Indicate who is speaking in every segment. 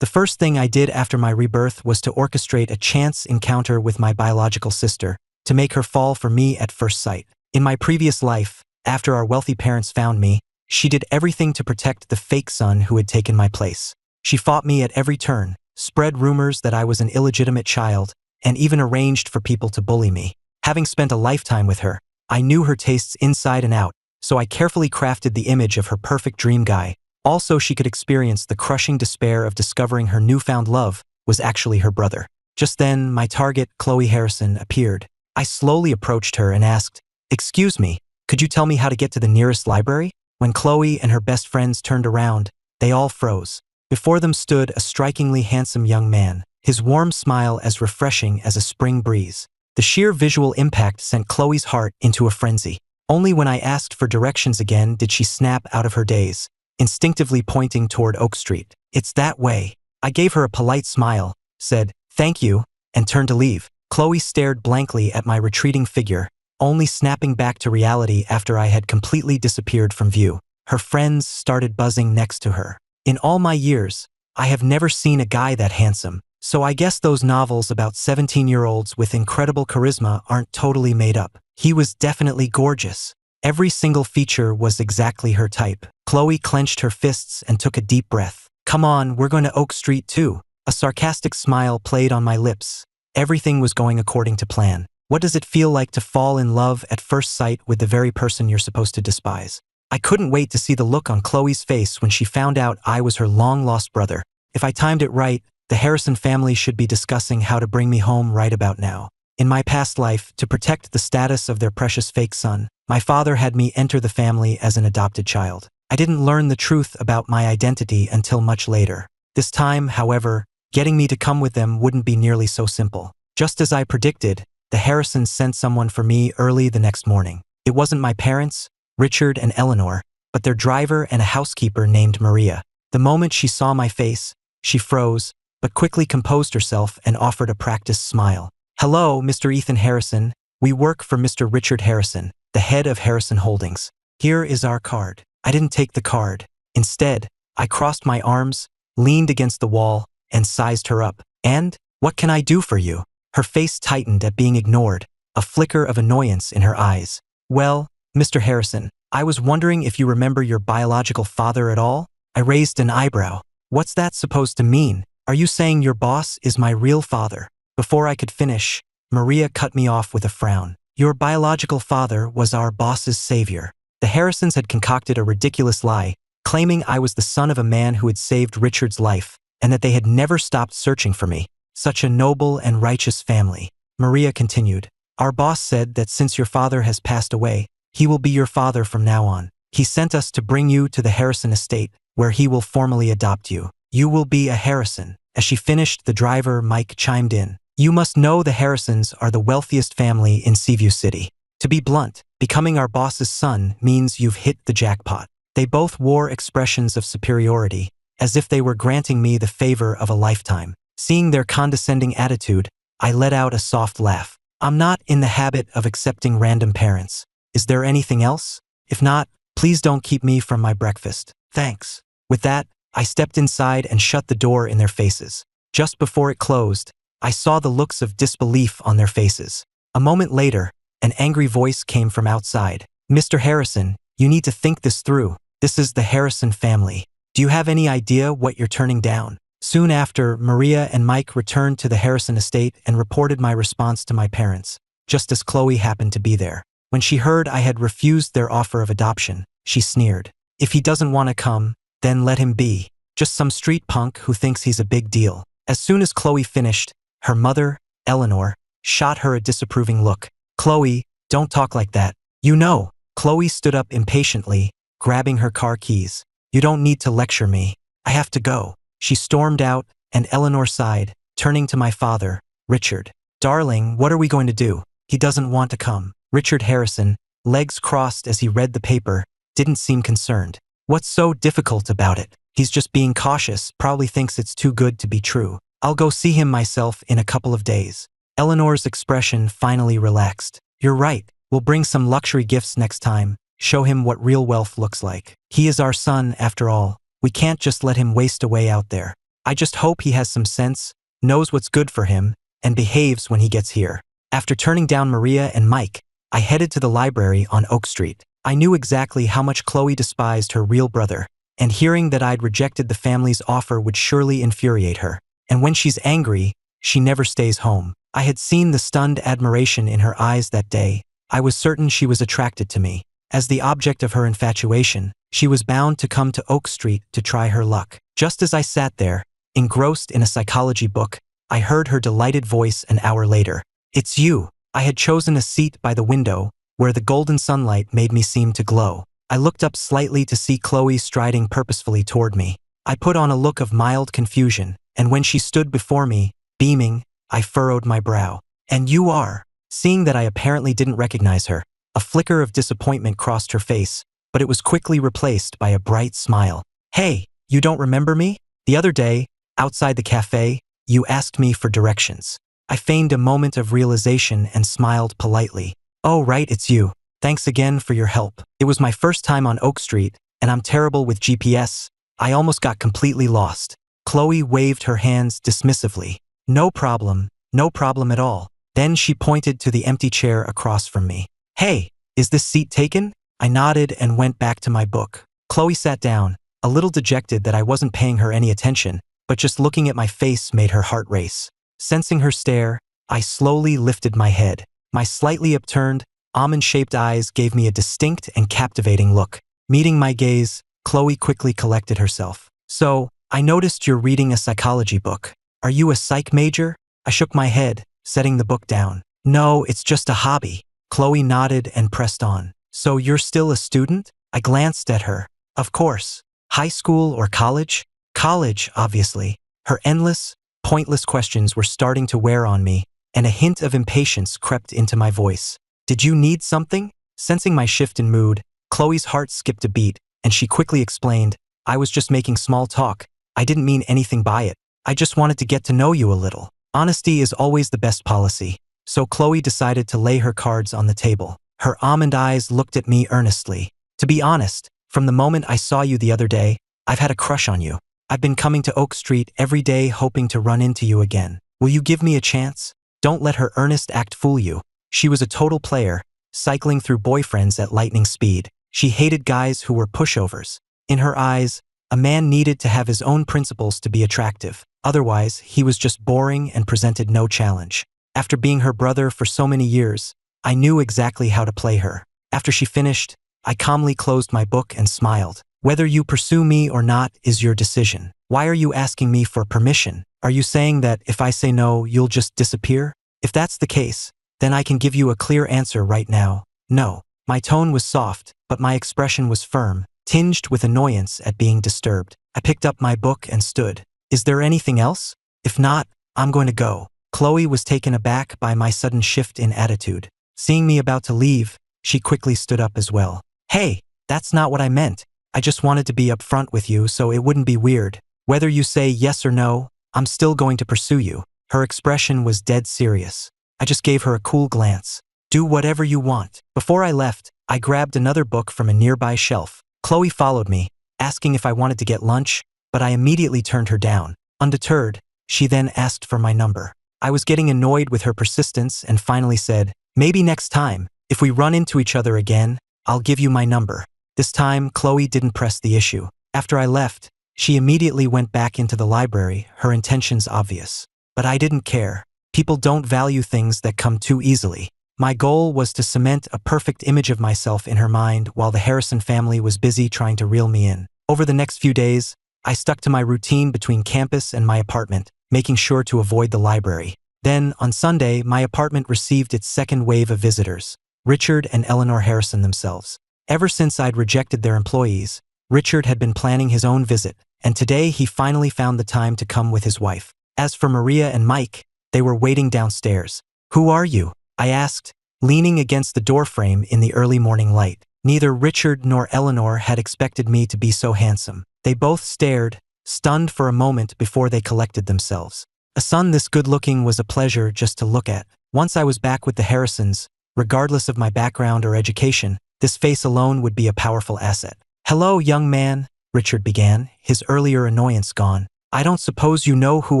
Speaker 1: The first thing I did after my rebirth was to orchestrate a chance encounter with my biological sister, to make her fall for me at first sight. In my previous life, after our wealthy parents found me, she did everything to protect the fake son who had taken my place. She fought me at every turn, spread rumors that I was an illegitimate child, and even arranged for people to bully me. Having spent a lifetime with her, I knew her tastes inside and out, so I carefully crafted the image of her perfect dream guy. Also, she could experience the crushing despair of discovering her newfound love was actually her brother. Just then, my target, Khloe Harrison, appeared. I slowly approached her and asked, "Excuse me, could you tell me how to get to the nearest library?" When Khloe and her best friends turned around, they all froze. Before them stood a strikingly handsome young man, his warm smile as refreshing as a spring breeze. The sheer visual impact sent Khloe's heart into a frenzy. Only when I asked for directions again did she snap out of her daze, instinctively pointing toward Oak Street. "It's that way." I gave her a polite smile, said, "Thank you," and turned to leave. Khloe stared blankly at my retreating figure, only snapping back to reality after I had completely disappeared from view. Her friends started buzzing next to her. In all my years, I have never seen a guy that handsome, so I guess those novels about 17-year-olds with incredible charisma aren't totally made up. He was definitely gorgeous. Every single feature was exactly her type. Khloe clenched her fists and took a deep breath. "Come on, we're going to Oak Street too." A sarcastic smile played on my lips. Everything was going according to plan. What does it feel like to fall in love at first sight with the very person you're supposed to despise? I couldn't wait to see the look on Khloe's face when she found out I was her long-lost brother. If I timed it right, the Harrison family should be discussing how to bring me home right about now. In my past life, to protect the status of their precious fake son, my father had me enter the family as an adopted child. I didn't learn the truth about my identity until much later. This time, however, getting me to come with them wouldn't be nearly so simple. Just as I predicted, the Harrisons sent someone for me early the next morning. It wasn't my parents, Richard and Eleanor, but their driver and a housekeeper named Maria. The moment she saw my face, she froze, but quickly composed herself and offered a practiced smile. "Hello, Mr. Ethan Harrison. We work for Mr. Richard Harrison, the head of Harrison Holdings. Here is our card." I didn't take the card. Instead, I crossed my arms, leaned against the wall, and sized her up. "And, what can I do for you?" Her face tightened at being ignored, a flicker of annoyance in her eyes. "Well, Mr. Harrison, I was wondering if you remember your biological father at all?" I raised an eyebrow. "What's that supposed to mean? Are you saying your boss is my real father?" Before I could finish, Maria cut me off with a frown. "Your biological father was our boss's savior." The Harrisons had concocted a ridiculous lie, claiming I was the son of a man who had saved Richard's life, and that they had never stopped searching for me. Such a noble and righteous family. Maria continued, "Our boss said that since your father has passed away, he will be your father from now on. He sent us to bring you to the Harrison estate, where he will formally adopt you. You will be a Harrison." As she finished, the driver, Mike, chimed in. "You must know the Harrisons are the wealthiest family in Seaview City. To be blunt, becoming our boss's son means you've hit the jackpot." They both wore expressions of superiority, as if they were granting me the favor of a lifetime. Seeing their condescending attitude, I let out a soft laugh. "I'm not in the habit of accepting random parents. Is there anything else? If not, please don't keep me from my breakfast. Thanks." With that, I stepped inside and shut the door in their faces. Just before it closed, I saw the looks of disbelief on their faces. A moment later, an angry voice came from outside. "Mr. Harrison, you need to think this through. This is the Harrison family. Do you have any idea what you're turning down?" Soon after, Maria and Mike returned to the Harrison estate and reported my response to my parents, just as Khloe happened to be there. When she heard I had refused their offer of adoption, she sneered. "If he doesn't want to come, then let him be. Just some street punk who thinks he's a big deal." As soon as Khloe finished, her mother, Eleanor, shot her a disapproving look. "Khloe, don't talk like that. You know." Khloe stood up impatiently, grabbing her car keys. "You don't need to lecture me. I have to go." She stormed out, and Eleanor sighed, turning to my father, Richard. "Darling, what are we going to do? He doesn't want to come." Richard Harrison, legs crossed as he read the paper, didn't seem concerned. "What's so difficult about it? He's just being cautious, probably thinks it's too good to be true. I'll go see him myself in a couple of days." Eleanor's expression finally relaxed. "You're right. We'll bring some luxury gifts next time, show him what real wealth looks like. He is our son, after all. We can't just let him waste away out there." I just hope he has some sense, knows what's good for him, and behaves when he gets here. After turning down Maria and Mike, I headed to the library on Oak Street. I knew exactly how much Khloe despised her real brother, and hearing that I'd rejected the family's offer would surely infuriate her. And when she's angry, she never stays home. I had seen the stunned admiration in her eyes that day. I was certain she was attracted to me. As the object of her infatuation, she was bound to come to Oak Street to try her luck. Just as I sat there, engrossed in a psychology book, I heard her delighted voice an hour later. "It's you." I had chosen a seat by the window, where the golden sunlight made me seem to glow. I looked up slightly to see Khloe striding purposefully toward me. I put on a look of mild confusion, and when she stood before me, beaming, I furrowed my brow. "And you are?" Seeing that I apparently didn't recognize her, a flicker of disappointment crossed her face, but it was quickly replaced by a bright smile. "Hey, you don't remember me? The other day, outside the cafe, you asked me for directions." I feigned a moment of realization and smiled politely. "Oh right, it's you. Thanks again for your help. It was my first time on Oak Street, and I'm terrible with GPS. I almost got completely lost." Khloe waved her hands dismissively. No problem at all." Then she pointed to the empty chair across from me. "Hey, is this seat taken?" I nodded and went back to my book. Khloe sat down, a little dejected that I wasn't paying her any attention, but just looking at my face made her heart race. Sensing her stare, I slowly lifted my head. My slightly upturned, almond-shaped eyes gave me a distinct and captivating look. Meeting my gaze, Khloe quickly collected herself. "So, I noticed you're reading a psychology book. Are you a psych major?" I shook my head, setting the book down. "No, it's just a hobby." Khloe nodded and pressed on. "So you're still a student?" I glanced at her. "Of course. High school or college?" "College, obviously." Her endless, pointless questions were starting to wear on me, and a hint of impatience crept into my voice. "Did you need something?" Sensing my shift in mood, Khloe's heart skipped a beat, and she quickly explained, "I was just making small talk. I didn't mean anything by it. I just wanted to get to know you a little." Honesty is always the best policy, so Khloe decided to lay her cards on the table. Her almond eyes looked at me earnestly. "To be honest, from the moment I saw you the other day, I've had a crush on you. I've been coming to Oak Street every day hoping to run into you again. Will you give me a chance?" Don't let her earnest act fool you. She was a total player, cycling through boyfriends at lightning speed. She hated guys who were pushovers. In her eyes, a man needed to have his own principles to be attractive. Otherwise, he was just boring and presented no challenge. After being her brother for so many years, I knew exactly how to play her. After she finished, I calmly closed my book and smiled. "Whether you pursue me or not is your decision. Why are you asking me for permission? Are you saying that if I say no, you'll just disappear? If that's the case, then I can give you a clear answer right now. No." My tone was soft, but my expression was firm, tinged with annoyance at being disturbed. I picked up my book and stood. "Is there anything else? If not, I'm going to go." Khloe was taken aback by my sudden shift in attitude. Seeing me about to leave, she quickly stood up as well. "Hey, that's not what I meant. I just wanted to be upfront with you so it wouldn't be weird. Whether you say yes or no, I'm still going to pursue you." Her expression was dead serious. I just gave her a cool glance. "Do whatever you want." Before I left, I grabbed another book from a nearby shelf. Khloe followed me, asking if I wanted to get lunch, but I immediately turned her down. Undeterred, she then asked for my number. I was getting annoyed with her persistence and finally said, "Maybe next time, if we run into each other again, I'll give you my number." This time, Khloe didn't press the issue. After I left, she immediately went back into the library, her intentions obvious. But I didn't care. People don't value things that come too easily. My goal was to cement a perfect image of myself in her mind while the Harrison family was busy trying to reel me in. Over the next few days, I stuck to my routine between campus and my apartment, making sure to avoid the library. Then, on Sunday, my apartment received its second wave of visitors, Richard and Eleanor Harrison themselves. Ever since I'd rejected their employees, Richard had been planning his own visit, and today he finally found the time to come with his wife. As for Maria and Mike, they were waiting downstairs. "Who are you?" I asked, leaning against the doorframe in the early morning light. Neither Richard nor Eleanor had expected me to be so handsome. They both stared, stunned for a moment before they collected themselves. A son this good-looking was a pleasure just to look at. Once I was back with the Harrisons, regardless of my background or education, this face alone would be a powerful asset. "Hello, young man," Richard began, his earlier annoyance gone. I don't suppose you know who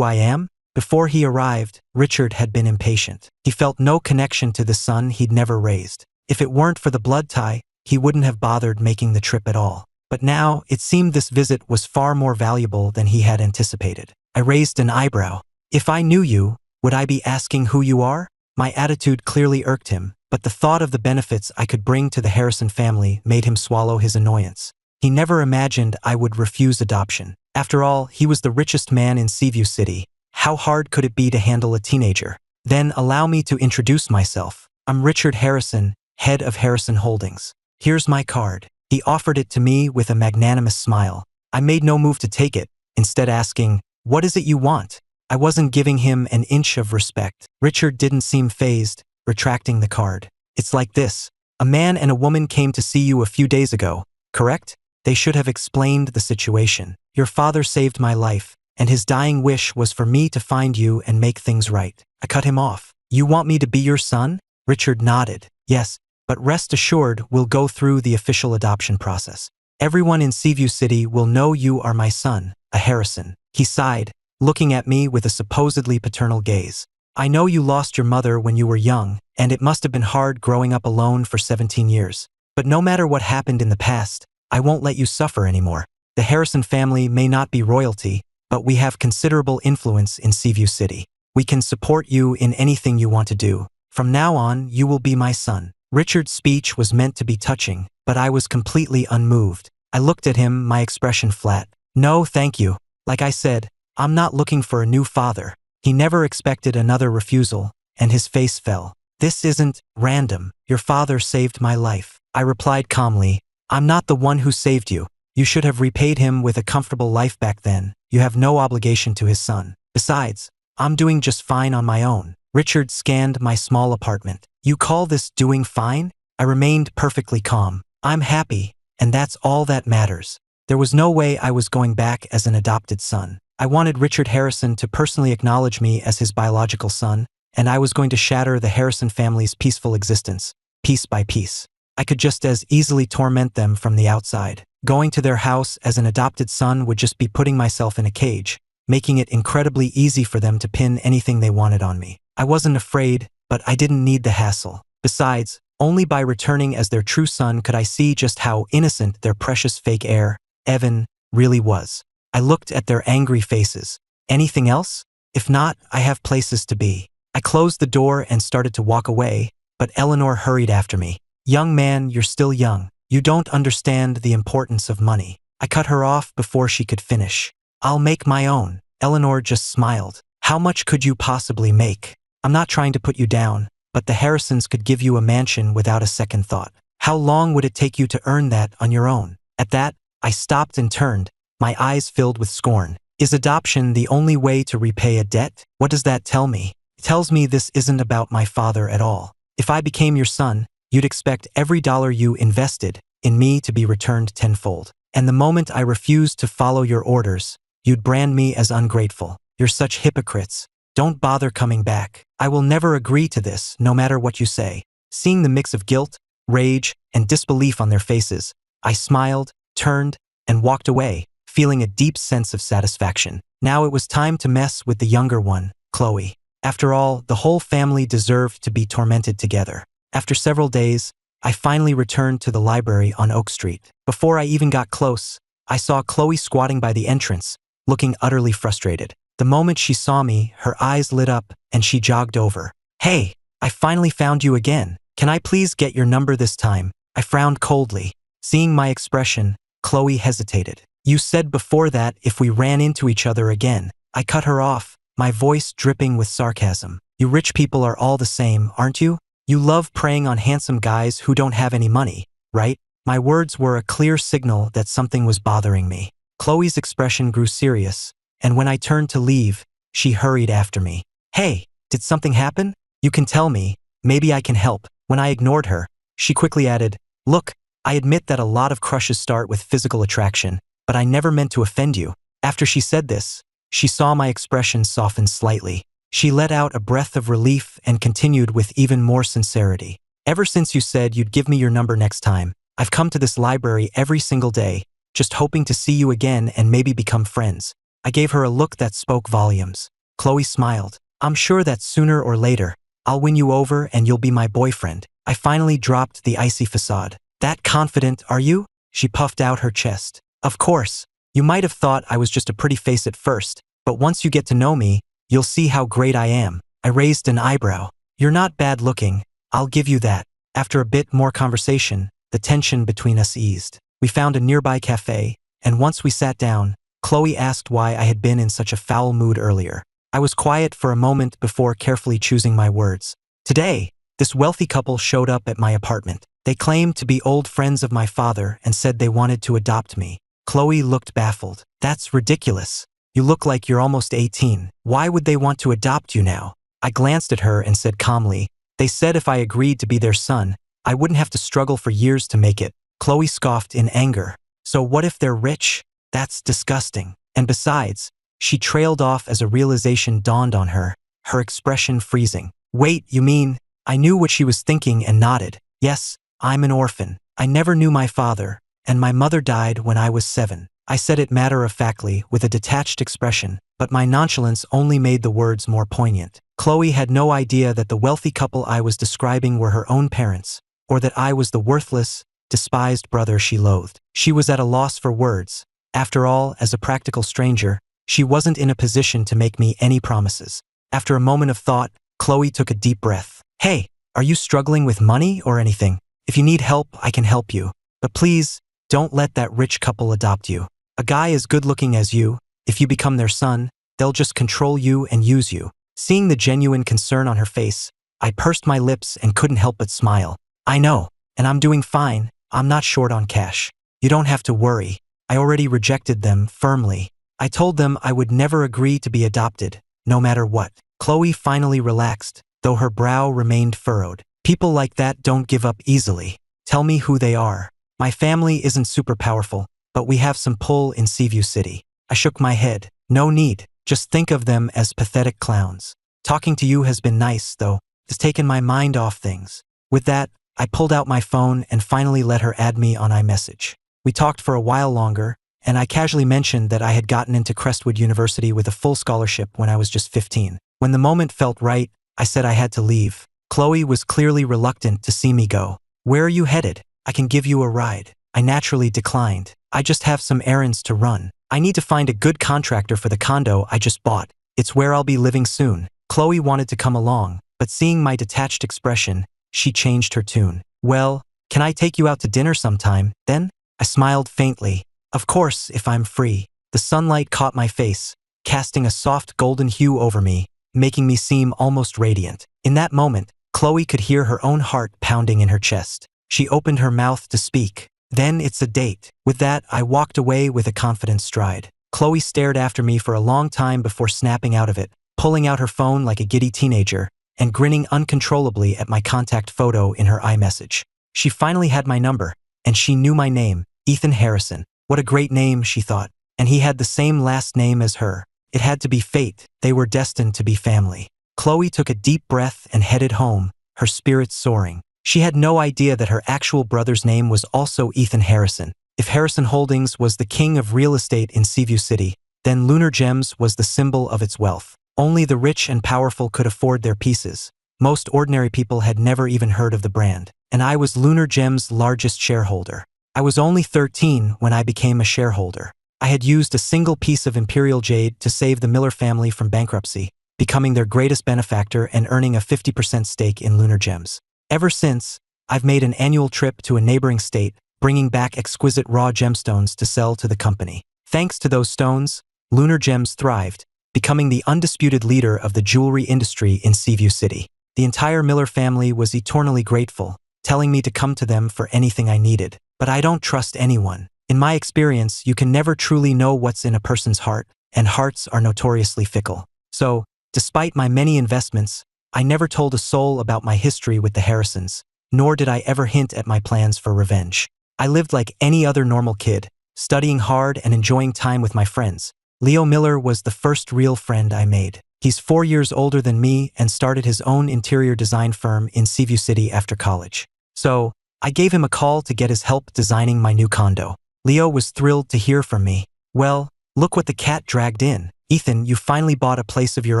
Speaker 1: I am? Before he arrived, Richard had been impatient. He felt no connection to the son he'd never raised. If it weren't for the blood tie, he wouldn't have bothered making the trip at all. But now, it seemed this visit was far more valuable than he had anticipated. I raised an eyebrow. If I knew you, would I be asking who you are? My attitude clearly irked him, but the thought of the benefits I could bring to the Harrison family made him swallow his annoyance. He never imagined I would refuse adoption. After all, he was the richest man in Seaview City. How hard could it be to handle a teenager? Then allow me to introduce myself. I'm Richard Harrison, head of Harrison Holdings. Here's my card. He offered it to me with a magnanimous smile. I made no move to take it, instead asking, "What is it you want?" I wasn't giving him an inch of respect. Richard didn't seem fazed, retracting the card. "It's like this. A man and a woman came to see you a few days ago, correct? They should have explained the situation. Your father saved my life, and his dying wish was for me to find you and make things right." I cut him off. "You want me to be your son?" Richard nodded. "Yes, but rest assured we'll go through the official adoption process. Everyone in Seaview City will know you are my son, a Harrison." He sighed, looking at me with a supposedly paternal gaze. "I know you lost your mother when you were young, and it must have been hard growing up alone for 17 years. But no matter what happened in the past, I won't let you suffer anymore. The Harrison family may not be royalty, but we have considerable influence in Seaview City. We can support you in anything you want to do. From now on, you will be my son." Richard's speech was meant to be touching, but I was completely unmoved. I looked at him, my expression flat. "No, thank you. Like I said, I'm not looking for a new father." He never expected another refusal, and his face fell. "This isn't random. Your father saved my life." I replied calmly, "I'm not the one who saved you. You should have repaid him with a comfortable life back then. You have no obligation to his son. Besides, I'm doing just fine on my own." Richard scanned my small apartment. "You call this doing fine?" I remained perfectly calm. "I'm happy, and that's all that matters." There was no way I was going back as an adopted son. I wanted Richard Harrison to personally acknowledge me as his biological son, and I was going to shatter the Harrison family's peaceful existence, piece by piece. I could just as easily torment them from the outside. Going to their house as an adopted son would just be putting myself in a cage, making it incredibly easy for them to pin anything they wanted on me. I wasn't afraid, but I didn't need the hassle. Besides, only by returning as their true son could I see just how innocent their precious fake heir, Evan, really was. I looked at their angry faces. Anything else? If not, I have places to be. I closed the door and started to walk away, but Eleanor hurried after me. "Young man, you're still young. You don't understand the importance of money." I cut her off before she could finish. "I'll make my own." Eleanor just smiled. "How much could you possibly make?" "I'm not trying to put you down, but the Harrisons could give you a mansion without a second thought. How long would it take you to earn that on your own?" At that, I stopped and turned, my eyes filled with scorn. "Is adoption the only way to repay a debt? What does that tell me?" "It tells me this isn't about my father at all. If I became your son, you'd expect every dollar you invested in me to be returned tenfold. And the moment I refused to follow your orders, you'd brand me as ungrateful. You're such hypocrites. Don't bother coming back. I will never agree to this, no matter what you say." Seeing the mix of guilt, rage, and disbelief on their faces, I smiled, turned, and walked away, feeling a deep sense of satisfaction. Now it was time to mess with the younger one, Khloe. After all, the whole family deserved to be tormented together. After several days, I finally returned to the library on Oak Street. Before I even got close, I saw Khloe squatting by the entrance, looking utterly frustrated. The moment she saw me, her eyes lit up, and she jogged over. "Hey, I finally found you again. Can I please get your number this time?" I frowned coldly. Seeing my expression, Khloe hesitated. "You said before that if we ran into each other again." I cut her off, my voice dripping with sarcasm. "You rich people are all the same, aren't you? You love preying on handsome guys who don't have any money, right?" My words were a clear signal that something was bothering me. Khloe's expression grew serious, and when I turned to leave, she hurried after me. "Hey, did something happen? You can tell me. Maybe I can help." When I ignored her, she quickly added, "Look, I admit that a lot of crushes start with physical attraction, but I never meant to offend you." After she said this, she saw my expression soften slightly. She let out a breath of relief and continued with even more sincerity. "Ever since you said you'd give me your number next time, I've come to this library every single day, just hoping to see you again and maybe become friends. I gave her a look that spoke volumes. Khloe smiled. I'm sure that sooner or later, I'll win you over and you'll be my boyfriend. I finally dropped the icy facade. That confident, are you? She puffed out her chest. Of course. You might have thought I was just a pretty face at first, but once you get to know me, you'll see how great I am. I raised an eyebrow. You're not bad looking. I'll give you that. After a bit more conversation, the tension between us eased. We found a nearby cafe, and once we sat down, Khloe asked why I had been in such a foul mood earlier. I was quiet for a moment before carefully choosing my words. Today, this wealthy couple showed up at my apartment. They claimed to be old friends of my father and said they wanted to adopt me. Khloe looked baffled. That's ridiculous. You look like you're almost 18. Why would they want to adopt you now? I glanced at her and said calmly, they said if I agreed to be their son, I wouldn't have to struggle for years to make it. Khloe scoffed in anger. So what if they're rich? That's disgusting. And besides, she trailed off as a realization dawned on her, her expression freezing. Wait, you mean? I knew what she was thinking and nodded. Yes, I'm an orphan. I never knew my father, and my mother died when I was 7. I said it matter-of-factly with a detached expression, but my nonchalance only made the words more poignant. Khloe had no idea that the wealthy couple I was describing were her own parents, or that I was the worthless, despised brother she loathed. She was at a loss for words. After all, as a practical stranger, she wasn't in a position to make me any promises. After a moment of thought, Khloe took a deep breath. Hey, are you struggling with money or anything? If you need help, I can help you. But please, don't let that rich couple adopt you. A guy as good-looking as you, if you become their son, they'll just control you and use you. Seeing the genuine concern on her face, I pursed my lips and couldn't help but smile. I know, and I'm doing fine. I'm not short on cash. You don't have to worry. I already rejected them firmly. I told them I would never agree to be adopted, no matter what. Khloe finally relaxed, though her brow remained furrowed. People like that don't give up easily. Tell me who they are. My family isn't super powerful, but we have some pull in Seaview City. I shook my head. No need. Just think of them as pathetic clowns. Talking to you has been nice, though. It's taken my mind off things. With that, I pulled out my phone and finally let her add me on iMessage. We talked for a while longer, and I casually mentioned that I had gotten into Crestwood University with a full scholarship when I was just 15. When the moment felt right, I said I had to leave. Khloe was clearly reluctant to see me go. Where are you headed? I can give you a ride. I naturally declined. I just have some errands to run. I need to find a good contractor for the condo I just bought. It's where I'll be living soon. Khloe wanted to come along, but seeing my detached expression, she changed her tune. Well, can I take you out to dinner sometime, then? I smiled faintly. Of course, if I'm free. The sunlight caught my face, casting a soft golden hue over me, making me seem almost radiant. In that moment, Khloe could hear her own heart pounding in her chest. She opened her mouth to speak. Then it's a date. With that, I walked away with a confident stride. Khloe stared after me for a long time before snapping out of it, pulling out her phone like a giddy teenager, and grinning uncontrollably at my contact photo in her iMessage. She finally had my number, and she knew my name, Ethan Harrison. What a great name, she thought. And he had the same last name as her. It had to be fate. They were destined to be family. Khloe took a deep breath and headed home, her spirits soaring. She had no idea that her actual brother's name was also Ethan Harrison. If Harrison Holdings was the king of real estate in Seaview City, then Lunar Gems was the symbol of its wealth. Only the rich and powerful could afford their pieces. Most ordinary people had never even heard of the brand. And I was Lunar Gems' largest shareholder. I was only 13 when I became a shareholder. I had used a single piece of imperial jade to save the Miller family from bankruptcy, becoming their greatest benefactor and earning a 50% stake in Lunar Gems. Ever since, I've made an annual trip to a neighboring state, bringing back exquisite raw gemstones to sell to the company. Thanks to those stones, Lunar Gems thrived, becoming the undisputed leader of the jewelry industry in Seaview City. The entire Miller family was eternally grateful, telling me to come to them for anything I needed. But I don't trust anyone. In my experience, you can never truly know what's in a person's heart, and hearts are notoriously fickle. So, despite my many investments, I never told a soul about my history with the Harrisons, nor did I ever hint at my plans for revenge. I lived like any other normal kid, studying hard and enjoying time with my friends. Leo Miller was the first real friend I made. He's 4 years older than me and started his own interior design firm in Seaview City after college. So, I gave him a call to get his help designing my new condo. Leo was thrilled to hear from me. Well, Look what the cat dragged in. Ethan, you finally bought a place of your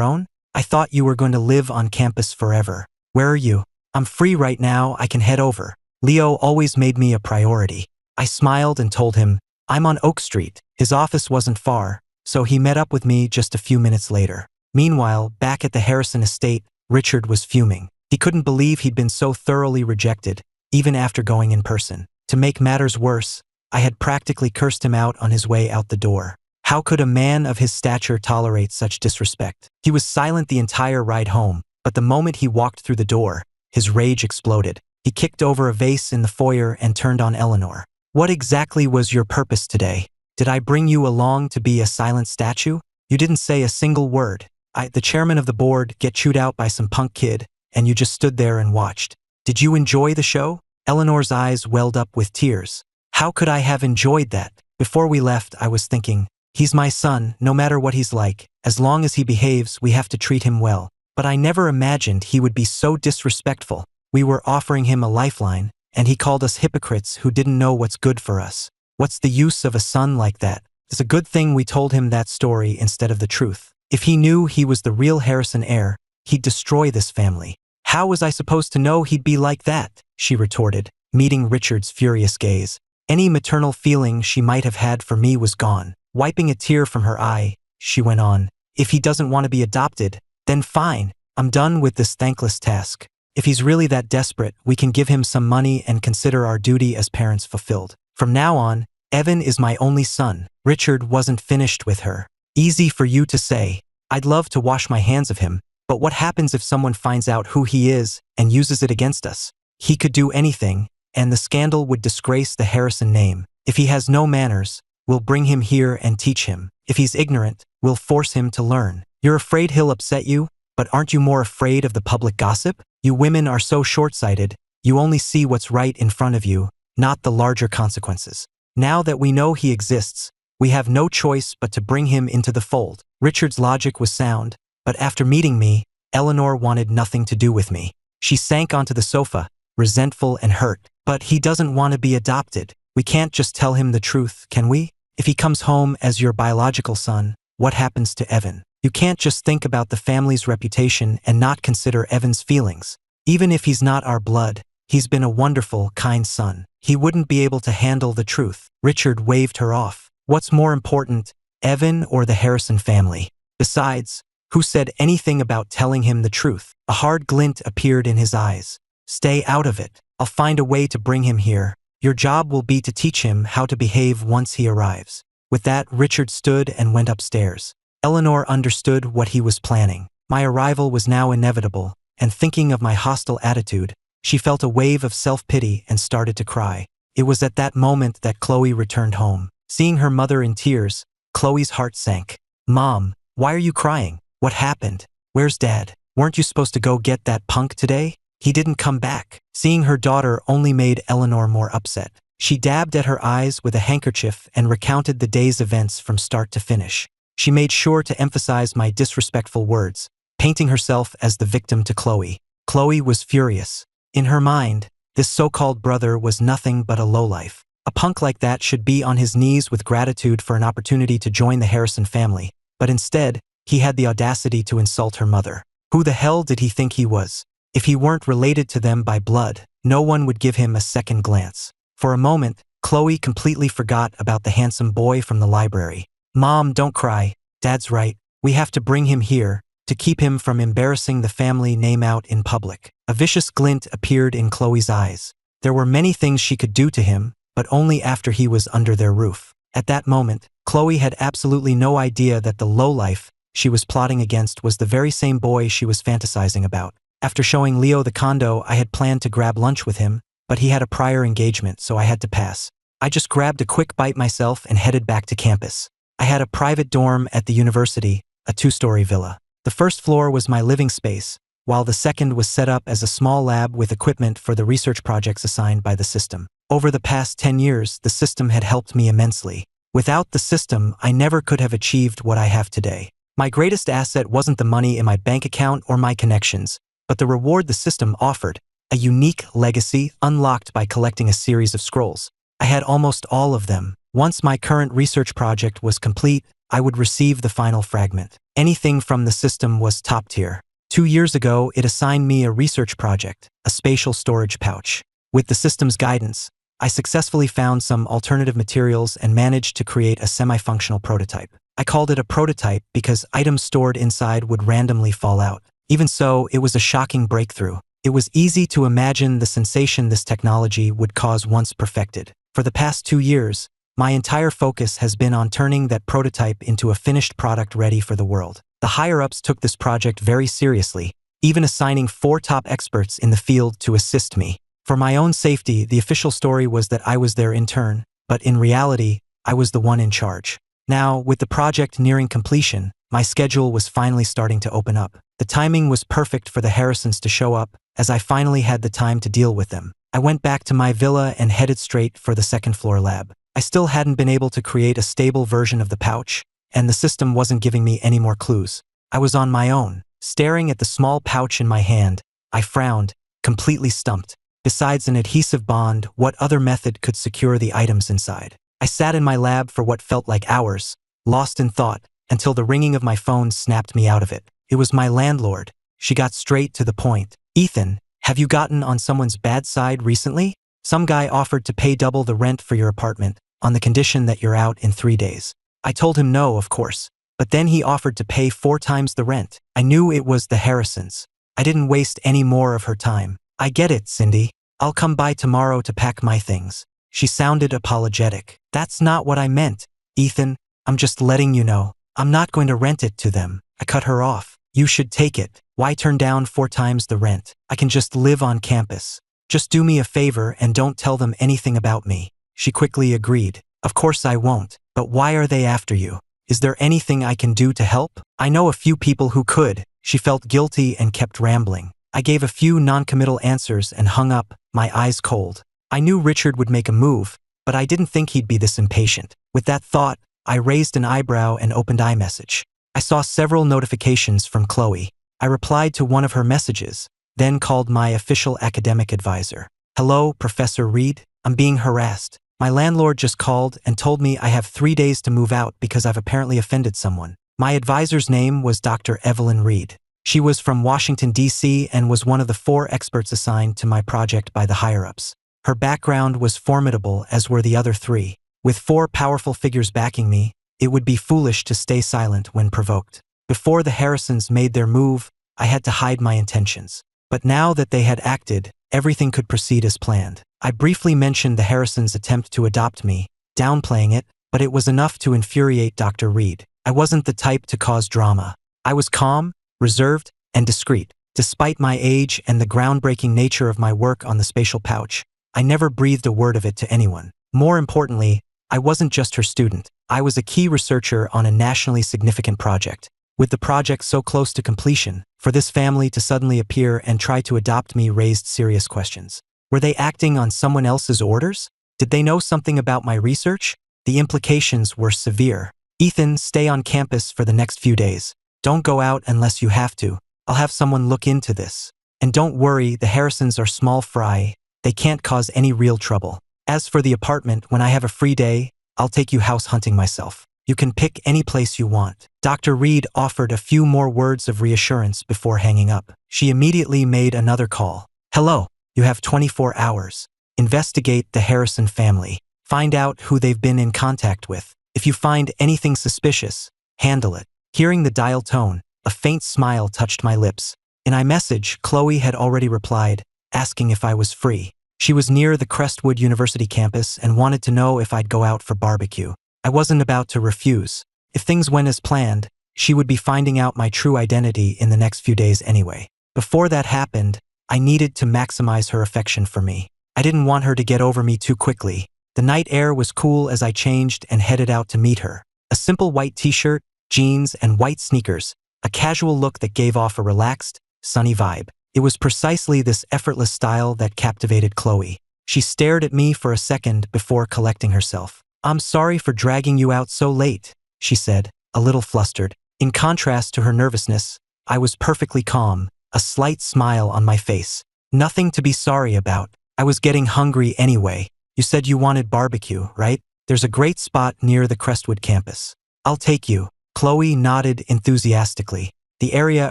Speaker 1: own? I thought you were going to live on campus forever. Where are you? I'm free right now, I can head over. Leo always made me a priority. I smiled and told him, I'm on Oak Street. His office wasn't far, so he met up with me just a few minutes later. Meanwhile, back at the Harrison estate, Richard was fuming. He couldn't believe he'd been so thoroughly rejected, even after going in person. To make matters worse, I had practically cursed him out on his way out the door. How could a man of his stature tolerate such disrespect? He was silent the entire ride home, but the moment he walked through the door, his rage exploded. He kicked over a vase in the foyer and turned on Eleanor. What exactly was your purpose today? Did I bring you along to be a silent statue? You didn't say a single word. The chairman of the board, get chewed out by some punk kid, and you just stood there and watched. Did you enjoy the show? Eleanor's eyes welled up with tears. How could I have enjoyed that? Before we left, I was thinking, he's my son, no matter what he's like. As long as he behaves, we have to treat him well. But I never imagined he would be so disrespectful. We were offering him a lifeline, and he called us hypocrites who didn't know what's good for us. What's the use of a son like that? It's a good thing we told him that story instead of the truth. If he knew he was the real Harrison heir, he'd destroy this family. How was I supposed to know he'd be like that? She retorted, meeting Richard's furious gaze. Any maternal feeling she might have had for me was gone. Wiping a tear from her eye, she went on, if he doesn't want to be adopted, then fine, I'm done with this thankless task. If he's really that desperate, we can give him some money and consider our duty as parents fulfilled. From now on, Evan is my only son. Richard wasn't finished with her. Easy for you to say. I'd love to wash my hands of him, but what happens if someone finds out who he is and uses it against us? He could do anything, and the scandal would disgrace the Harrison name. If he has no manners, we'll bring him here and teach him. If he's ignorant, we'll force him to learn. You're afraid he'll upset you, but aren't you more afraid of the public gossip? You women are so short-sighted, you only see what's right in front of you, not the larger consequences. Now that we know he exists, we have no choice but to bring him into the fold. Richard's logic was sound, but after meeting me, Eleanor wanted nothing to do with me. She sank onto the sofa, resentful and hurt. But he doesn't want to be adopted. We can't just tell him the truth, can we? If he comes home as your biological son, what happens to Evan? You can't just think about the family's reputation and not consider Evan's feelings. Even if he's not our blood, he's been a wonderful, kind son. He wouldn't be able to handle the truth. Richard waved her off. What's more important, Evan or the Harrison family? Besides, who said anything about telling him the truth? A hard glint appeared in his eyes. Stay out of it. I'll find a way to bring him here. Your job will be to teach him how to behave once he arrives. With that, Richard stood and went upstairs. Eleanor understood what he was planning. My arrival was now inevitable, and thinking of my hostile attitude, she felt a wave of self-pity and started to cry. It was at that moment that Khloe returned home. Seeing her mother in tears, Khloe's heart sank. Mom, why are you crying? What happened? Where's Dad? Weren't you supposed to go get that punk today? He didn't come back. Seeing her daughter only made Eleanor more upset. She dabbed at her eyes with a handkerchief and recounted the day's events from start to finish. She made sure to emphasize my disrespectful words, painting herself as the victim to Khloe. Khloe was furious. In her mind, this so-called brother was nothing but a lowlife. A punk like that should be on his knees with gratitude for an opportunity to join the Harrison family, but instead, he had the audacity to insult her mother. Who the hell did he think he was? If he weren't related to them by blood, no one would give him a second glance. For a moment, Khloe completely forgot about the handsome boy from the library. Mom, don't cry. Dad's right. We have to bring him here, to keep him from embarrassing the family name out in public. A vicious glint appeared in Khloe's eyes. There were many things she could do to him, but only after he was under their roof. At that moment, Khloe had absolutely no idea that the lowlife she was plotting against was the very same boy she was fantasizing about. After showing Leo the condo, I had planned to grab lunch with him, but he had a prior engagement, so I had to pass. I just grabbed a quick bite myself and headed back to campus. I had a private dorm at the university, a 2-story villa. The first floor was my living space, while the second was set up as a small lab with equipment for the research projects assigned by the system. Over the past 10 years, the system had helped me immensely. Without the system, I never could have achieved what I have today. My greatest asset wasn't the money in my bank account or my connections, but the reward the system offered, a unique legacy unlocked by collecting a series of scrolls. I had almost all of them. Once my current research project was complete, I would receive the final fragment. Anything from the system was top tier. 2 years ago, it assigned me a research project, a spatial storage pouch. With the system's guidance, I successfully found some alternative materials and managed to create a semi-functional prototype. I called it a prototype because items stored inside would randomly fall out. Even so, it was a shocking breakthrough. It was easy to imagine the sensation this technology would cause once perfected. For the past 2 years, my entire focus has been on turning that prototype into a finished product ready for the world. The higher-ups took this project very seriously, even assigning 4 top experts in the field to assist me. For my own safety, the official story was that I was their intern, but in reality, I was the one in charge. Now, with the project nearing completion, my schedule was finally starting to open up. The timing was perfect for the Harrisons to show up, as I finally had the time to deal with them. I went back to my villa and headed straight for the second-floor lab. I still hadn't been able to create a stable version of the pouch, and the system wasn't giving me any more clues. I was on my own. Staring at the small pouch in my hand, I frowned, completely stumped. Besides an adhesive bond, what other method could secure the items inside? I sat in my lab for what felt like hours, lost in thought, until the ringing of my phone snapped me out of it. It was my landlord. She got straight to the point. "Ethan, have you gotten on someone's bad side recently? Some guy offered to pay double the rent for your apartment, on the condition that you're out in 3 days. I told him no, of course, but then he offered to pay 4 times the rent. I knew it was the Harrisons. I didn't waste any more of her time. I get it, Cindy. I'll come by tomorrow to pack my things." She sounded apologetic. "That's not what I meant, Ethan. I'm just letting you know. I'm not going to rent it to them." I cut her off. "You should take it. Why turn down 4 times the rent? I can just live on campus. Just do me a favor and don't tell them anything about me." She quickly agreed. "Of course I won't, but why are they after you? Is there anything I can do to help? I know a few people who could." She felt guilty and kept rambling. I gave a few non-committal answers and hung up, my eyes cold. I knew Richard would make a move, but I didn't think he'd be this impatient. With that thought, I raised an eyebrow and opened iMessage. I saw several notifications from Khloe. I replied to one of her messages, then called my official academic advisor. "Hello, Professor Reed. I'm being harassed. My landlord just called and told me I have 3 days to move out because I've apparently offended someone." My advisor's name was Dr. Evelyn Reed. She was from Washington, D.C. and was one of the 4 experts assigned to my project by the higher-ups. Her background was formidable, as were the other 3. With 4 powerful figures backing me, it would be foolish to stay silent when provoked. Before the Harrisons made their move, I had to hide my intentions. But now that they had acted, everything could proceed as planned. I briefly mentioned the Harrisons' attempt to adopt me, downplaying it, but it was enough to infuriate Dr. Reed. I wasn't the type to cause drama. I was calm, reserved, and discreet. Despite my age and the groundbreaking nature of my work on the spatial pouch, I never breathed a word of it to anyone. More importantly, I wasn't just her student. I was a key researcher on a nationally significant project. With the project so close to completion, for this family to suddenly appear and try to adopt me raised serious questions. Were they acting on someone else's orders? Did they know something about my research? The implications were severe. "Ethan, stay on campus for the next few days. Don't go out unless you have to. I'll have someone look into this. And don't worry, the Harrisons are small fry. They can't cause any real trouble. As for the apartment, when I have a free day, I'll take you house hunting myself. You can pick any place you want." Dr. Reed offered a few more words of reassurance before hanging up. She immediately made another call. "Hello, you have 24 hours. Investigate the Harrison family. Find out who they've been in contact with. If you find anything suspicious, handle it." Hearing the dial tone, a faint smile touched my lips. In iMessage, Khloe had already replied, asking if I was free. She was near the Crestwood University campus and wanted to know if I'd go out for barbecue. I wasn't about to refuse. If things went as planned, she would be finding out my true identity in the next few days anyway. Before that happened, I needed to maximize her affection for me. I didn't want her to get over me too quickly. The night air was cool as I changed and headed out to meet her. A simple white t-shirt, jeans, and white sneakers, a casual look that gave off a relaxed, sunny vibe. It was precisely this effortless style that captivated Khloe. She stared at me for a second before collecting herself. "I'm sorry for dragging you out so late," she said, a little flustered. In contrast to her nervousness, I was perfectly calm, a slight smile on my face. "Nothing to be sorry about. I was getting hungry anyway. You said you wanted barbecue, right? There's a great spot near the Crestwood campus. I'll take you. Khloe nodded enthusiastically. The area